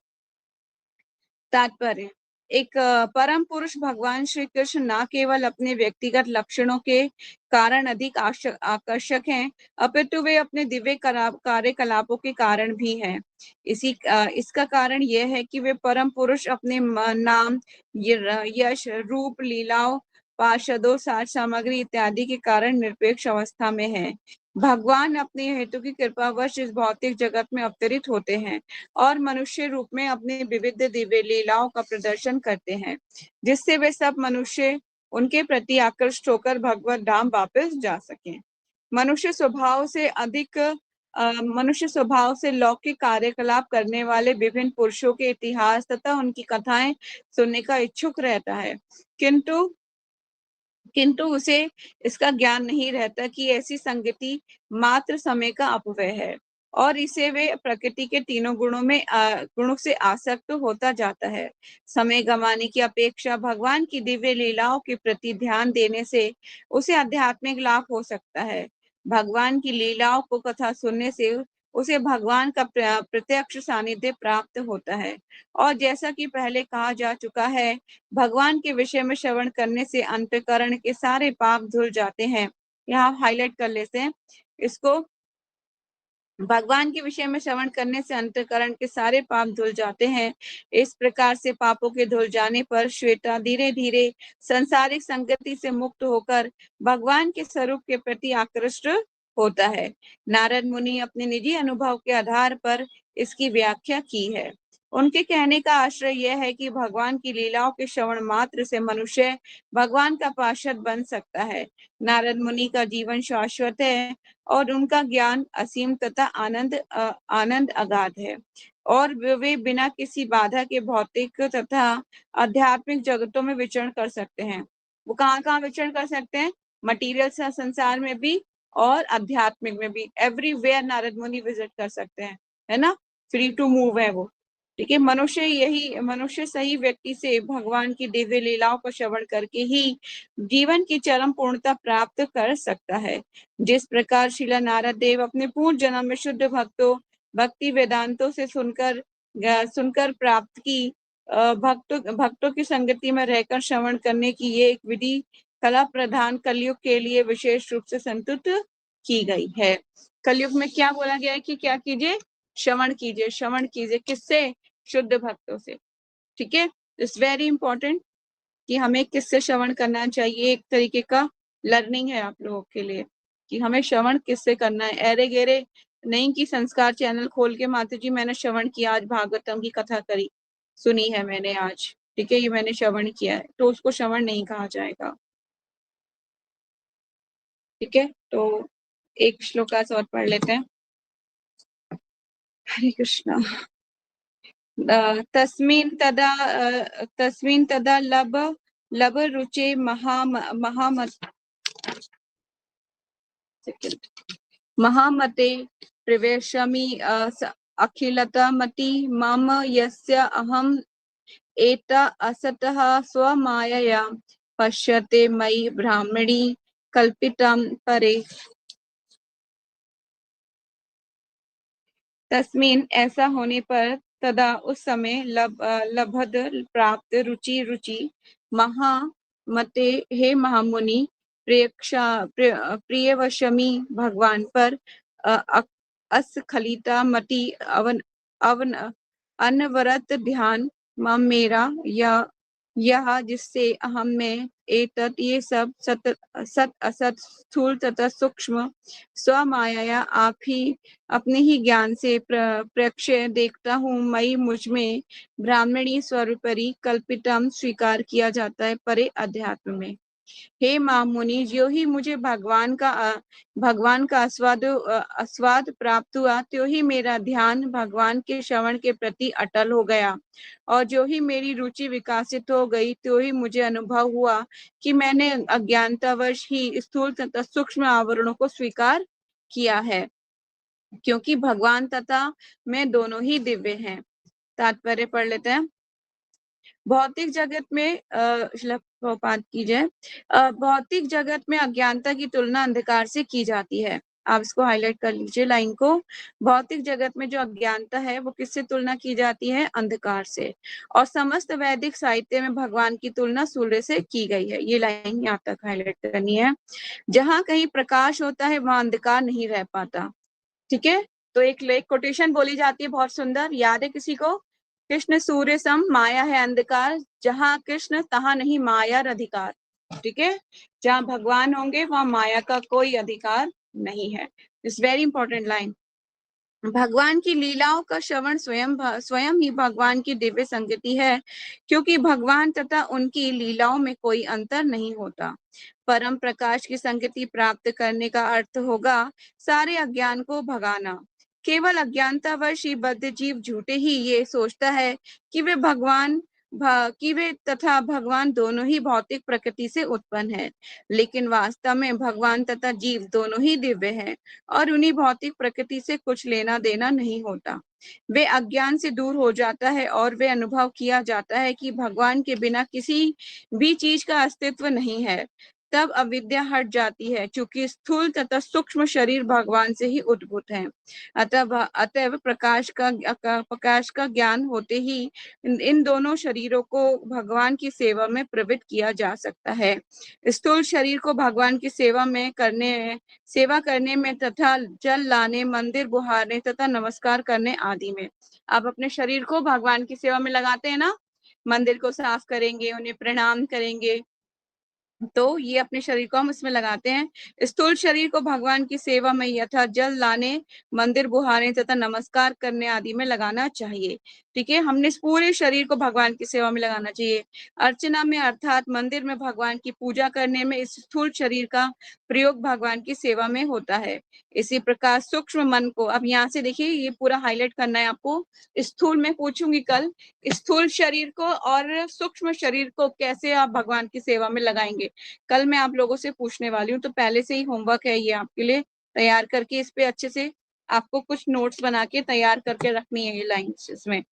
तात्पर्य, एक परम पुरुष भगवान श्री कृष्ण न केवल अपने व्यक्तिगत लक्षणों के कारण अधिक आकर्षक हैं, अपितु वे अपने दिव्य कार्यकलापों के कारण भी हैं। इसका कारण यह है कि वे परम पुरुष अपने नाम, यश, रूप, लीलाओं, पार्षदों, साज सामग्री इत्यादि के कारण निरपेक्ष अवस्था में है। भगवान अपने हेतु की कृपावश इस भौतिक जगत में अवतरित होते हैं और मनुष्य रूप में अपने विविध दिव्य लीलाओं का प्रदर्शन करते हैं, जिससे वे सब मनुष्य उनके प्रति आकृष्ट होकर भगवत धाम वापस जा सकें। मनुष्य स्वभाव से लौकिक कार्यकलाप करने वाले विभिन्न पुरुषों के इतिहास तथा उनकी कथाएं सुनने का इच्छुक रहता है, किंतु किंतु उसे इसका ज्ञान नहीं रहता कि ऐसी संगति मात्र समय का अपव्यय है और इसे वे प्रकृति के तीनों गुणों से आसक्त होता जाता है। समय गंवाने की अपेक्षा भगवान की दिव्य लीलाओं के प्रति ध्यान देने से उसे आध्यात्मिक लाभ हो सकता है। भगवान की लीलाओं को कथा सुनने से उसे भगवान का प्रत्यक्ष सानिध्य प्राप्त होता है और जैसा कि पहले कहा जा चुका है, भगवान के विषय में श्रवण करने से अंतःकरण के सारे पाप धुल जाते हैं। यहाँ हाईलाइट कर लेते हैं इसको। भगवान के विषय में श्रवण करने से अंतःकरण के सारे पाप धुल जाते हैं। इस प्रकार से पापों के धुल जाने पर श्वेता धीरे धीरे संसारिक संगति से मुक्त होकर भगवान के स्वरूप के प्रति आकृष्ट होता है। नारद मुनि अपने निजी अनुभव के आधार पर इसकी व्याख्या की है। उनके कहने का आशय यह है कि भगवान की लीलाओं के श्रवण मात्र से मनुष्य भगवान का पार्षद बन सकता है। नारद मुनि का जीवन शाश्वत है और उनका ज्ञान असीम तथा आनंद अगाध है और वे बिना किसी बाधा के भौतिक तथा आध्यात्मिक जगतों में विचरण कर सकते हैं। वो कहाँ विचरण कर सकते हैं? मटीरियल संसार में भी और आध्यात्मिक में भी। एवरीवेयर नारद मुनि विजिट कर सकते हैं, है ना। फ्री टू मूव है वो। ठीक है, मनुष्य सही व्यक्ति से भगवान की दिव्य लीलाओं को श्रवण करके ही जीवन की चरम पूर्णता प्राप्त कर सकता है। जिस प्रकार श्रीला नारद देव अपने पूर्व जन्म में शुद्ध भक्ति वेदांतों से सुनकर प्राप्त की भक्तों की संगति में रहकर श्रवण करने की ये एक विधि कला प्रधान कलयुग के लिए विशेष रूप से संतुष्ट की गई है। कलयुग में क्या बोला गया है कि क्या कीजिए? श्रवण कीजिए। किससे? शुद्ध भक्तों से। ठीक है, इट्स वेरी इंपॉर्टेंट कि हमें किससे श्रवण करना चाहिए। एक तरीके का लर्निंग है आप लोगों के लिए कि हमें श्रवण किससे करना है। अरे गेरे नहीं कि संस्कार चैनल खोल के माता जी मैंने श्रवण किया, आज भागवतम की कथा करी, सुनी है मैंने आज, ठीक है, ये मैंने श्रवण किया है, तो उसको श्रवण नहीं कहा जाएगा। ठीक है, तो एक श्लोकास और पढ़ लेते हैं। हरे कृष्णा। तस्मिन् तदा लब रुचे महामते प्रवेशमि अखिलतमति मम यस्य अहम् एत असतः स्वमायया पश्यते मयि ब्राह्मणी कल्पितं परे। तस्मिन ऐसा होने पर, तदा उस समय, लभद प्राप्त, रुचि महामते हे महामुनि, प्रियवशमी भगवान पर अस्खलिता मति अनवरत ध्यान मम मेरा यह जिससे अहम में एतत् ये सब सत असत स्थूल तथा सूक्ष्म स्वमाया आप ही अपने ही ज्ञान से प्रक्षय देखता हूँ, मई मुझ में ब्राह्मणी स्वरूपरी कल्पितम स्वीकार किया जाता है परे अध्यात्म में। हे महामुनि, जो ही मुझे भगवान का आस्वाद प्राप्त हुआ, त्यों ही मेरा ध्यान भगवान के श्रवण के प्रति अटल हो गया और जो ही मेरी रुचि विकसित हो गई, त्यों ही मुझे अनुभव हुआ कि मैंने अज्ञानतावश ही स्थूल तथा सूक्ष्म आवरणों को स्वीकार किया है, क्योंकि भगवान तथा मैं दोनों ही दिव्य हैं। तात्पर्य पढ़ लेते हैं। भौतिक जगत में भौतिक जगत में अज्ञानता की तुलना अंधकार से की जाती है। आप इसको हाईलाइट कर लीजिए लाइन को। भौतिक जगत में जो अज्ञानता है वो किससे तुलना की जाती है? अंधकार से। और समस्त वैदिक साहित्य में भगवान की तुलना सूर्य से की गई है। ये लाइन यहाँ तक हाईलाइट करनी है। जहाँ कहीं प्रकाश होता है वहां अंधकार नहीं रह पाता। ठीक है, तो एक कोटेशन बोली जाती है बहुत सुंदर, याद है किसी को? कृष्ण सूर्य सम माया है अंधकार, जहाँ कृष्ण तहाँ नहीं माया अधिकार। ठीक है, जहाँ भगवान होंगे वहां माया का कोई अधिकार नहीं है। It's very important line. भगवान की लीलाओं का श्रवण स्वयं ही भगवान की दिव्य संगति है, क्योंकि भगवान तथा उनकी लीलाओं में कोई अंतर नहीं होता। परम प्रकाश की संगति प्राप्त करने का अर्थ होगा सारे अज्ञान को भगाना। केवल अज्ञानतावश ही बद्ध जीव झूठे ही ये सोचता है कि वे भगवान कि वे तथा भगवान दोनों ही भौतिक प्रकृति से उत्पन्न है, लेकिन वास्तव में भगवान तथा जीव दोनों ही दिव्य है और उन्हीं भौतिक प्रकृति से कुछ लेना देना नहीं होता। वे अज्ञान से दूर हो जाता है और वे अनुभव किया जाता है कि भगवान के बिना किसी भी चीज का अस्तित्व नहीं है। तब अविद्या हट जाती है, चूंकि स्थूल तथा सूक्ष्म शरीर भगवान से ही उद्भूत हैं। अतएव प्रकाश का ज्ञान होते ही इन दोनों शरीरों को भगवान की सेवा में प्रवृत्त किया जा सकता है। स्थूल शरीर को भगवान की सेवा करने में तथा जल लाने, मंदिर बुहारने तथा नमस्कार करने आदि में। आप अपने शरीर को भगवान की सेवा में लगाते हैं ना, मंदिर को साफ करेंगे, उन्हें प्रणाम करेंगे, तो ये अपने शरीर को हम इसमें लगाते हैं। स्थूल शरीर को भगवान की सेवा में यथा जल लाने, मंदिर बुहारने तथा नमस्कार करने आदि में लगाना चाहिए। ठीक है, हमने इस पूरे शरीर को भगवान की सेवा में लगाना चाहिए। अर्चना में अर्थात मंदिर में भगवान की पूजा करने में इस स्थूल शरीर का प्रयोग भगवान की सेवा में होता है। इसी प्रकार सूक्ष्म मन को, अब यहाँ से देखिए ये पूरा हाईलाइट करना है आपको। स्थूल में पूछूंगी कल, स्थूल शरीर को और सूक्ष्म शरीर को कैसे आप भगवान की सेवा में लगाएंगे, कल मैं आप लोगों से पूछने वाली हूँ। तो पहले से ही होमवर्क है ये आपके लिए, तैयार करके इस पे अच्छे से आपको कुछ नोट्स बना के तैयार करके रखनी है ये लाइंस इसमें।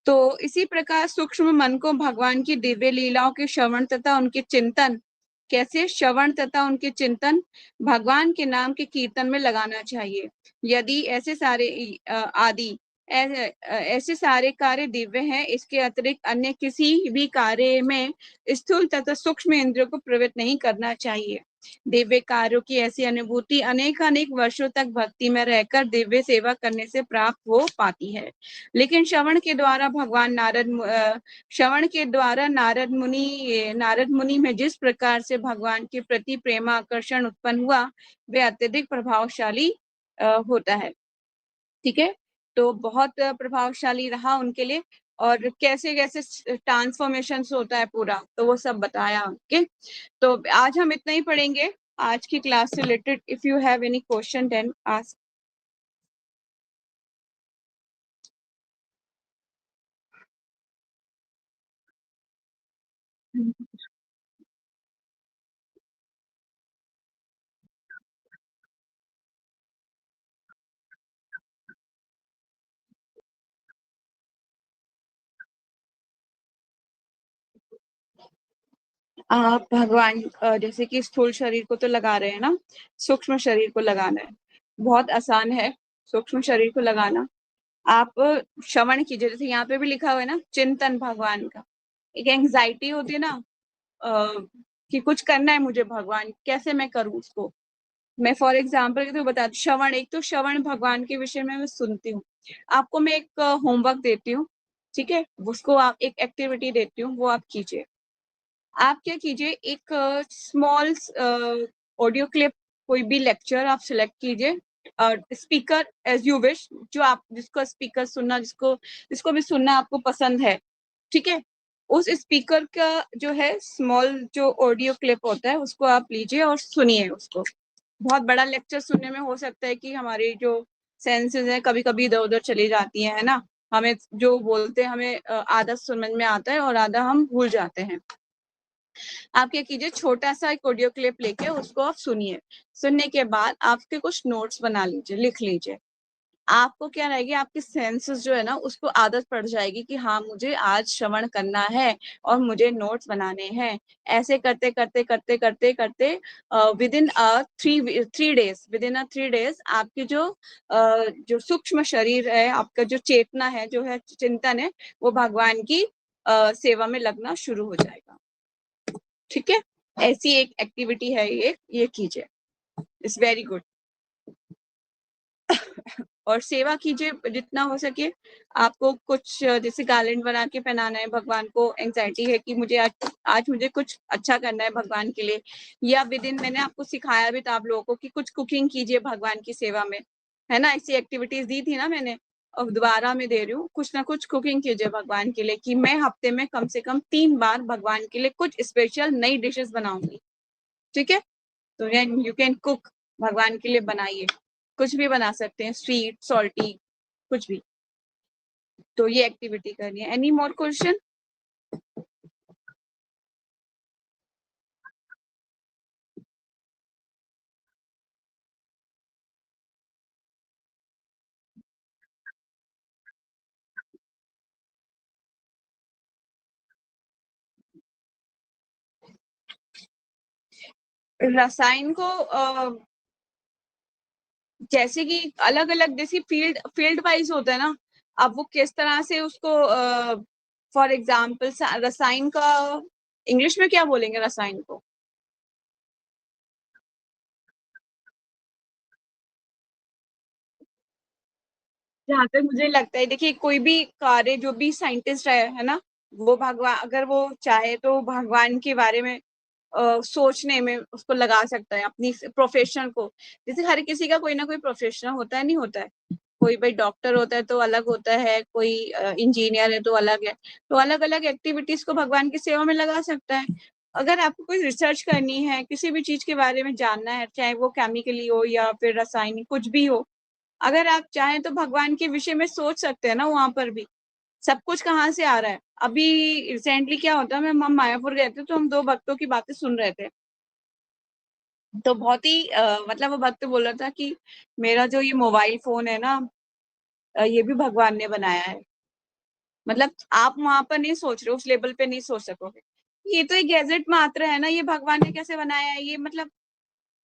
तो इसी प्रकार सूक्ष्म मन को भगवान की दिव्य लीलाओं के श्रवण तथा उनके चिंतन, कैसे श्रवण तथा उनके चिंतन, भगवान के नाम के कीर्तन में लगाना चाहिए। यदि ऐसे सारे कार्य दिव्य हैं, इसके अतिरिक्त अन्य किसी भी कार्य में स्थूल तथा सूक्ष्म इंद्रियों को प्रवृत्त नहीं करना चाहिए। दिव्य कार्यों की ऐसी अनुभूति अनेक वर्षों तक भक्ति में रहकर दिव्य सेवा करने से प्राप्त हो पाती है। लेकिन श्रवण के द्वारा नारद मुनि में जिस प्रकार से भगवान के प्रति प्रेमाकर्षण उत्पन्न हुआ, वे अत्यधिक प्रभावशाली होता है। ठीक है, तो बहुत प्रभावशाली रहा उनके लिए, और कैसे कैसे ट्रांसफॉर्मेशन होता है पूरा, तो वो सब बताया। ओके, तो आज हम इतना ही पढ़ेंगे आज की क्लास से related. If you have any question then ask. आप भगवान जैसे कि स्थूल शरीर को तो लगा रहे हैं ना, सूक्ष्म शरीर को लगाना है, बहुत आसान है सूक्ष्म शरीर को लगाना। आप श्रवण कीजिए, जैसे यहाँ पे भी लिखा हुआ है ना, चिंतन भगवान का। एक एंजाइटी होती है ना कि कुछ करना है मुझे, भगवान कैसे मैं करूँ उसको। मैं फॉर एग्जाम्पल के तो बताती, श्रवण, एक तो श्रवण भगवान के विषय में मैं सुनती हूँ। आपको मैं एक होमवर्क देती हूँ, ठीक है, उसको आप एक एक्टिविटी देती हूँ, वो आप कीजिए। आप क्या कीजिए, एक स्मॉल ऑडियो क्लिप, कोई भी लेक्चर आप सिलेक्ट कीजिए, स्पीकर एज यू विश, जो आप जिसको स्पीकर सुनना, जिसको भी सुनना आपको पसंद है, ठीक है, उस स्पीकर का जो है स्मॉल जो ऑडियो क्लिप होता है उसको आप लीजिए और सुनिए उसको। बहुत बड़ा लेक्चर सुनने में हो सकता है कि हमारी जो सेंसेस है कभी कभी इधर उधर चली जाती है ना, हमें जो बोलते हैं हमें आधा समझ में आता है और आधा हम भूल जाते हैं। आप क्या कीजिए, छोटा सा एक ऑडियो क्लिप लेके उसको आप सुनिए। सुनने के बाद आपके कुछ नोट्स बना लीजिए, लिख लीजिए। आपको क्या रहेगी, आपकी सेंसेस जो है ना उसको आदत पड़ जाएगी कि हाँ मुझे आज श्रवण करना है और मुझे नोट्स बनाने हैं। ऐसे करते करते करते करते करते विद इन 3 डेज आपकी जो सूक्ष्म शरीर है, आपका जो चेतना है, जो है चिंतन है, वो भगवान की सेवा में लगना शुरू हो जाएगा। ठीक है, ऐसी एक एक्टिविटी है ये कीजिए, इट्स वेरी गुड। और सेवा कीजिए जितना हो सके। आपको कुछ जैसे गार्लैंड बना के पहनाना है भगवान को, एंजाइटी है कि मुझे आज मुझे कुछ अच्छा करना है भगवान के लिए, या विद इन, मैंने आपको सिखाया भी था आप लोगों को कि कुछ कुकिंग कीजिए भगवान की सेवा में, है ना, ऐसी एक्टिविटीज दी थी ना मैंने, और दोबारा मैं दे रही हूँ, कुछ ना कुछ कुकिंग कीजिए भगवान के लिए, कि मैं हफ्ते में कम से कम 3 बार भगवान के लिए कुछ स्पेशल नई डिशेस बनाऊंगी। ठीक है, तो यू कैन कुक, भगवान के लिए बनाइए, कुछ भी बना सकते हैं, स्वीट सॉल्टी कुछ भी। तो ये एक्टिविटी करनी है। Any more question? रसायन को जैसे कि अलग अलग जैसी फील्ड वाइज होता है ना, अब वो किस तरह से उसको फॉर एग्जाम्पल रसायन का इंग्लिश में क्या बोलेंगे रसायन को? जहाँ तक मुझे लगता है, देखिए कोई भी कार्य जो भी साइंटिस्ट है ना, वो भगवान अगर वो चाहे तो भगवान के बारे में सोचने में उसको लगा सकता है अपनी प्रोफेशन को। जैसे हर किसी का कोई ना कोई प्रोफेशन होता है, नहीं होता है? कोई भाई डॉक्टर होता है तो अलग होता है, कोई इंजीनियर है तो अलग है। तो अलग अलग एक्टिविटीज को भगवान की सेवा में लगा सकता है। अगर आपको कोई रिसर्च करनी है, किसी भी चीज के बारे में जानना है, चाहे वो केमिकली हो या फिर रासायनिक कुछ भी हो, अगर आप चाहें तो भगवान के विषय में सोच सकते हैं ना वहां पर भी। सब कुछ कहाँ से आ रहा है? अभी रिसेंटली क्या होता है, हम मायापुर गए थे तो हम दो भक्तों की बातें सुन रहे थे। तो बहुत ही मतलब वो भक्त बोल रहा था कि मेरा जो ये मोबाइल फोन है ना, ये भी भगवान ने बनाया है। मतलब आप वहां पर नहीं सोच रहे, उस लेवल पे नहीं सोच सकोगे। ये तो एक गैजेट मात्र है ना, ये भगवान ने कैसे बनाया है ये, मतलब।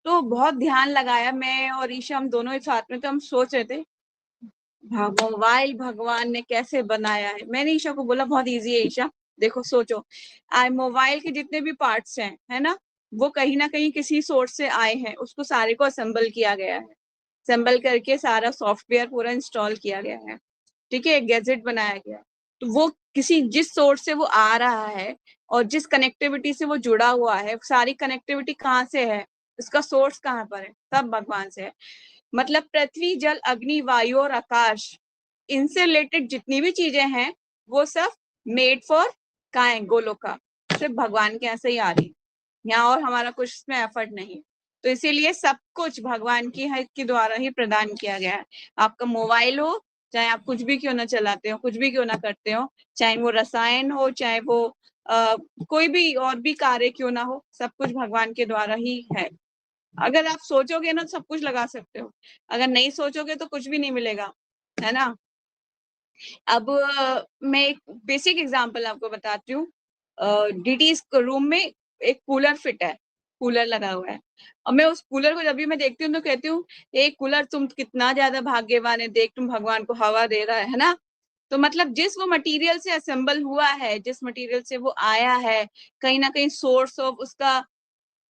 तो बहुत ध्यान लगाया, मैं और ईशा हम दोनों एक साथ में, तो हम सोच रहे थे मोबाइल भगवान ने कैसे बनाया है। मैंने ईशा को बोला बहुत इजी है ईशा, देखो सोचो, मोबाइल के जितने भी पार्ट्स हैं, है ना, वो कहीं ना कहीं किसी सोर्स से आए हैं, उसको सारे को असेंबल किया गया है, असेंबल करके सारा सॉफ्टवेयर पूरा इंस्टॉल किया गया है, ठीक है, एक गैजेट बनाया गया है। तो वो किसी जिस सोर्स से वो आ रहा है और जिस कनेक्टिविटी से वो जुड़ा हुआ है, सारी कनेक्टिविटी कहाँ से है, उसका सोर्स कहाँ पर है, सब भगवान से है। मतलब पृथ्वी, जल, अग्नि, वायु और आकाश, इनसे रिलेटेड जितनी भी चीजें हैं वो सब मेड फॉर का है, गोलोका, सिर्फ भगवान के यहाँ से ही आ रही है, यहाँ और हमारा कुछ इसमें एफर्ट नहीं। तो इसीलिए सब कुछ भगवान की है के द्वारा ही प्रदान किया गया है। आपका मोबाइल हो, चाहे आप कुछ भी क्यों ना चलाते हो, कुछ भी क्यों ना करते हो, चाहे वो रसायन हो, चाहे वो आ, कोई भी और भी कार्य क्यों ना हो, सब कुछ भगवान के द्वारा ही है। अगर आप सोचोगे ना तो सब कुछ लगा सकते हो, अगर नहीं सोचोगे तो कुछ भी नहीं मिलेगा, है ना। अब मैं एक बेसिक एग्जांपल आपको बताती हूँ। डीटी रूम में एक कूलर फिट है, कूलर लगा हुआ है, और मैं उस कूलर को जब भी मैं देखती हूँ तो कहती हूँ, एक कूलर तुम कितना ज्यादा भाग्यवान है, देख तुम भगवान को हवा दे रहा है ना। तो मतलब जिस वो मटेरियल से असेंबल हुआ है, जिस मटेरियल से वो आया है, कहीं ना कहीं सोर्स ऑफ उसका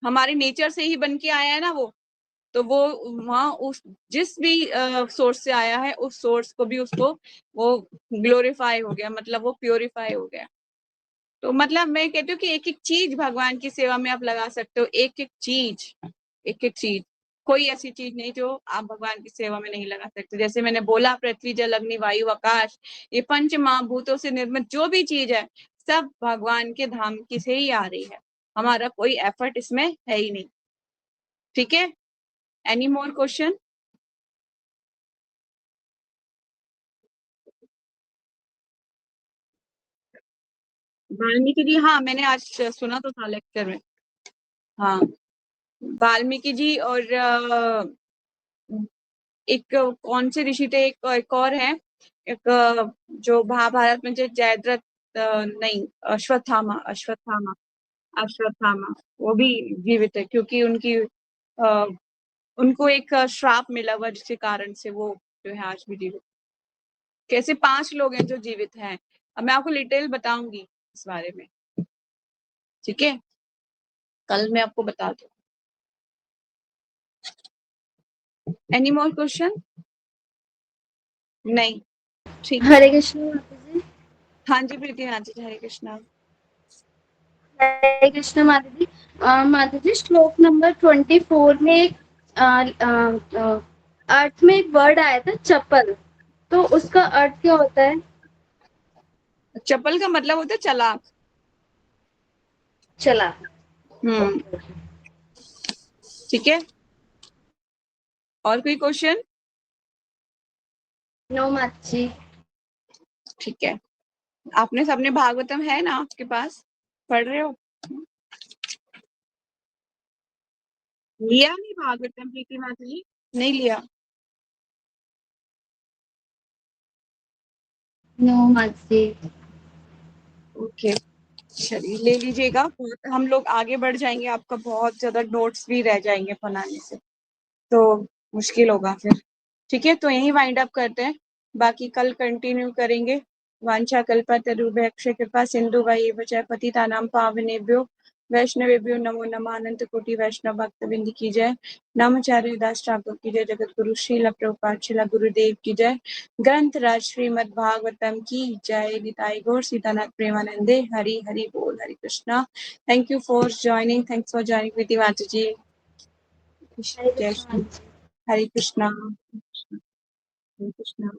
हमारे नेचर से ही बन के आया है ना वो। तो वो वहाँ उस जिस भी सोर्स से आया है, उस सोर्स को भी उसको वो ग्लोरीफाई हो गया, मतलब वो प्योरीफाई हो गया। तो मतलब मैं कहती हूँ कि एक एक चीज भगवान की सेवा में आप लगा सकते हो, एक एक चीज, एक एक चीज, कोई ऐसी चीज नहीं जो आप भगवान की सेवा में नहीं लगा सकते। जैसे मैंने बोला, पृथ्वी, जल, अग्नि, वायु, आकाश, ये पंच महाभूतों से निर्मित जो भी चीज है, सब भगवान के धाम की से ही आ रही है, हमारा कोई एफर्ट इसमें है ही नहीं। ठीक है, any more question? Valmiki ji, हाँ मैंने आज सुना तो था लेक्चर में। हाँ, वाल्मीकि जी और एक कौन से ऋषि थे, एक और है, एक जो महाभारत में जो जयद्रथ, नहीं, अश्वत्थामा, अश्वत्थामा, अश्वत्थामा, वो भी जीवित है, क्योंकि उनकी उनको एक श्राप मिला हुआ जिसके कारण से वो जो है आज भी जीवित। कैसे 5 लोग हैं जो जीवित हैं, अब मैं आपको डिटेल बताऊंगी इस बारे में, ठीक है, कल मैं आपको बता दूँ। Any more question? नहीं, ठीक है। हरे कृष्ण माता जी। हाँ जी प्रीति, हाँ जी, हरे कृष्णा। हरे कृष्ण माता जी। माता जी, श्लोक नंबर 24 में एक अर्थ में एक वर्ड आया था, चप्पल, तो उसका अर्थ क्या होता है? चप्पल का मतलब होता है चालाक। चला। हम्म, ओके। ठीक है, और कोई क्वेश्चन? नो माता जी। ठीक है, आपने सबने भागवतम है ना आपके पास, पढ़ रहे हो? लिया नहीं भागवतम प्रीति माता जी? नहीं लिया? नो माता जी। ओके, चलिए ले लीजिएगा, हम लोग आगे बढ़ जाएंगे, आपका बहुत ज्यादा नोट्स भी रह जाएंगे बनाने से, तो मुश्किल होगा फिर। ठीक है, तो यहीं वाइंड अप करते हैं, बाकी कल कंटिन्यू करेंगे। वांछा कल्पतरुभ्यश्च कृपा सिंधु वैव पतितानां पावनेभ्यो वैष्णवेभ्यो नमो नमः। अनंत कोटि वैष्णव भक्त बिंद की जय। नामचार्य दास ठाकुर की जय। जगत गुरु श्रील प्रभुपाद श्रील गुरुदेव की जय। ग्रंथ राज श्रीमद् भागवतम की जय। निताई गौर सीतानाथ प्रेमानंदे। हरि हरि बोल। Hari Krishna. Thank you for joining, thanks for joining Vidhi माता जी। हरे जय कृष्ण। श्री हरे कृष्णा। हरे कृष्णा।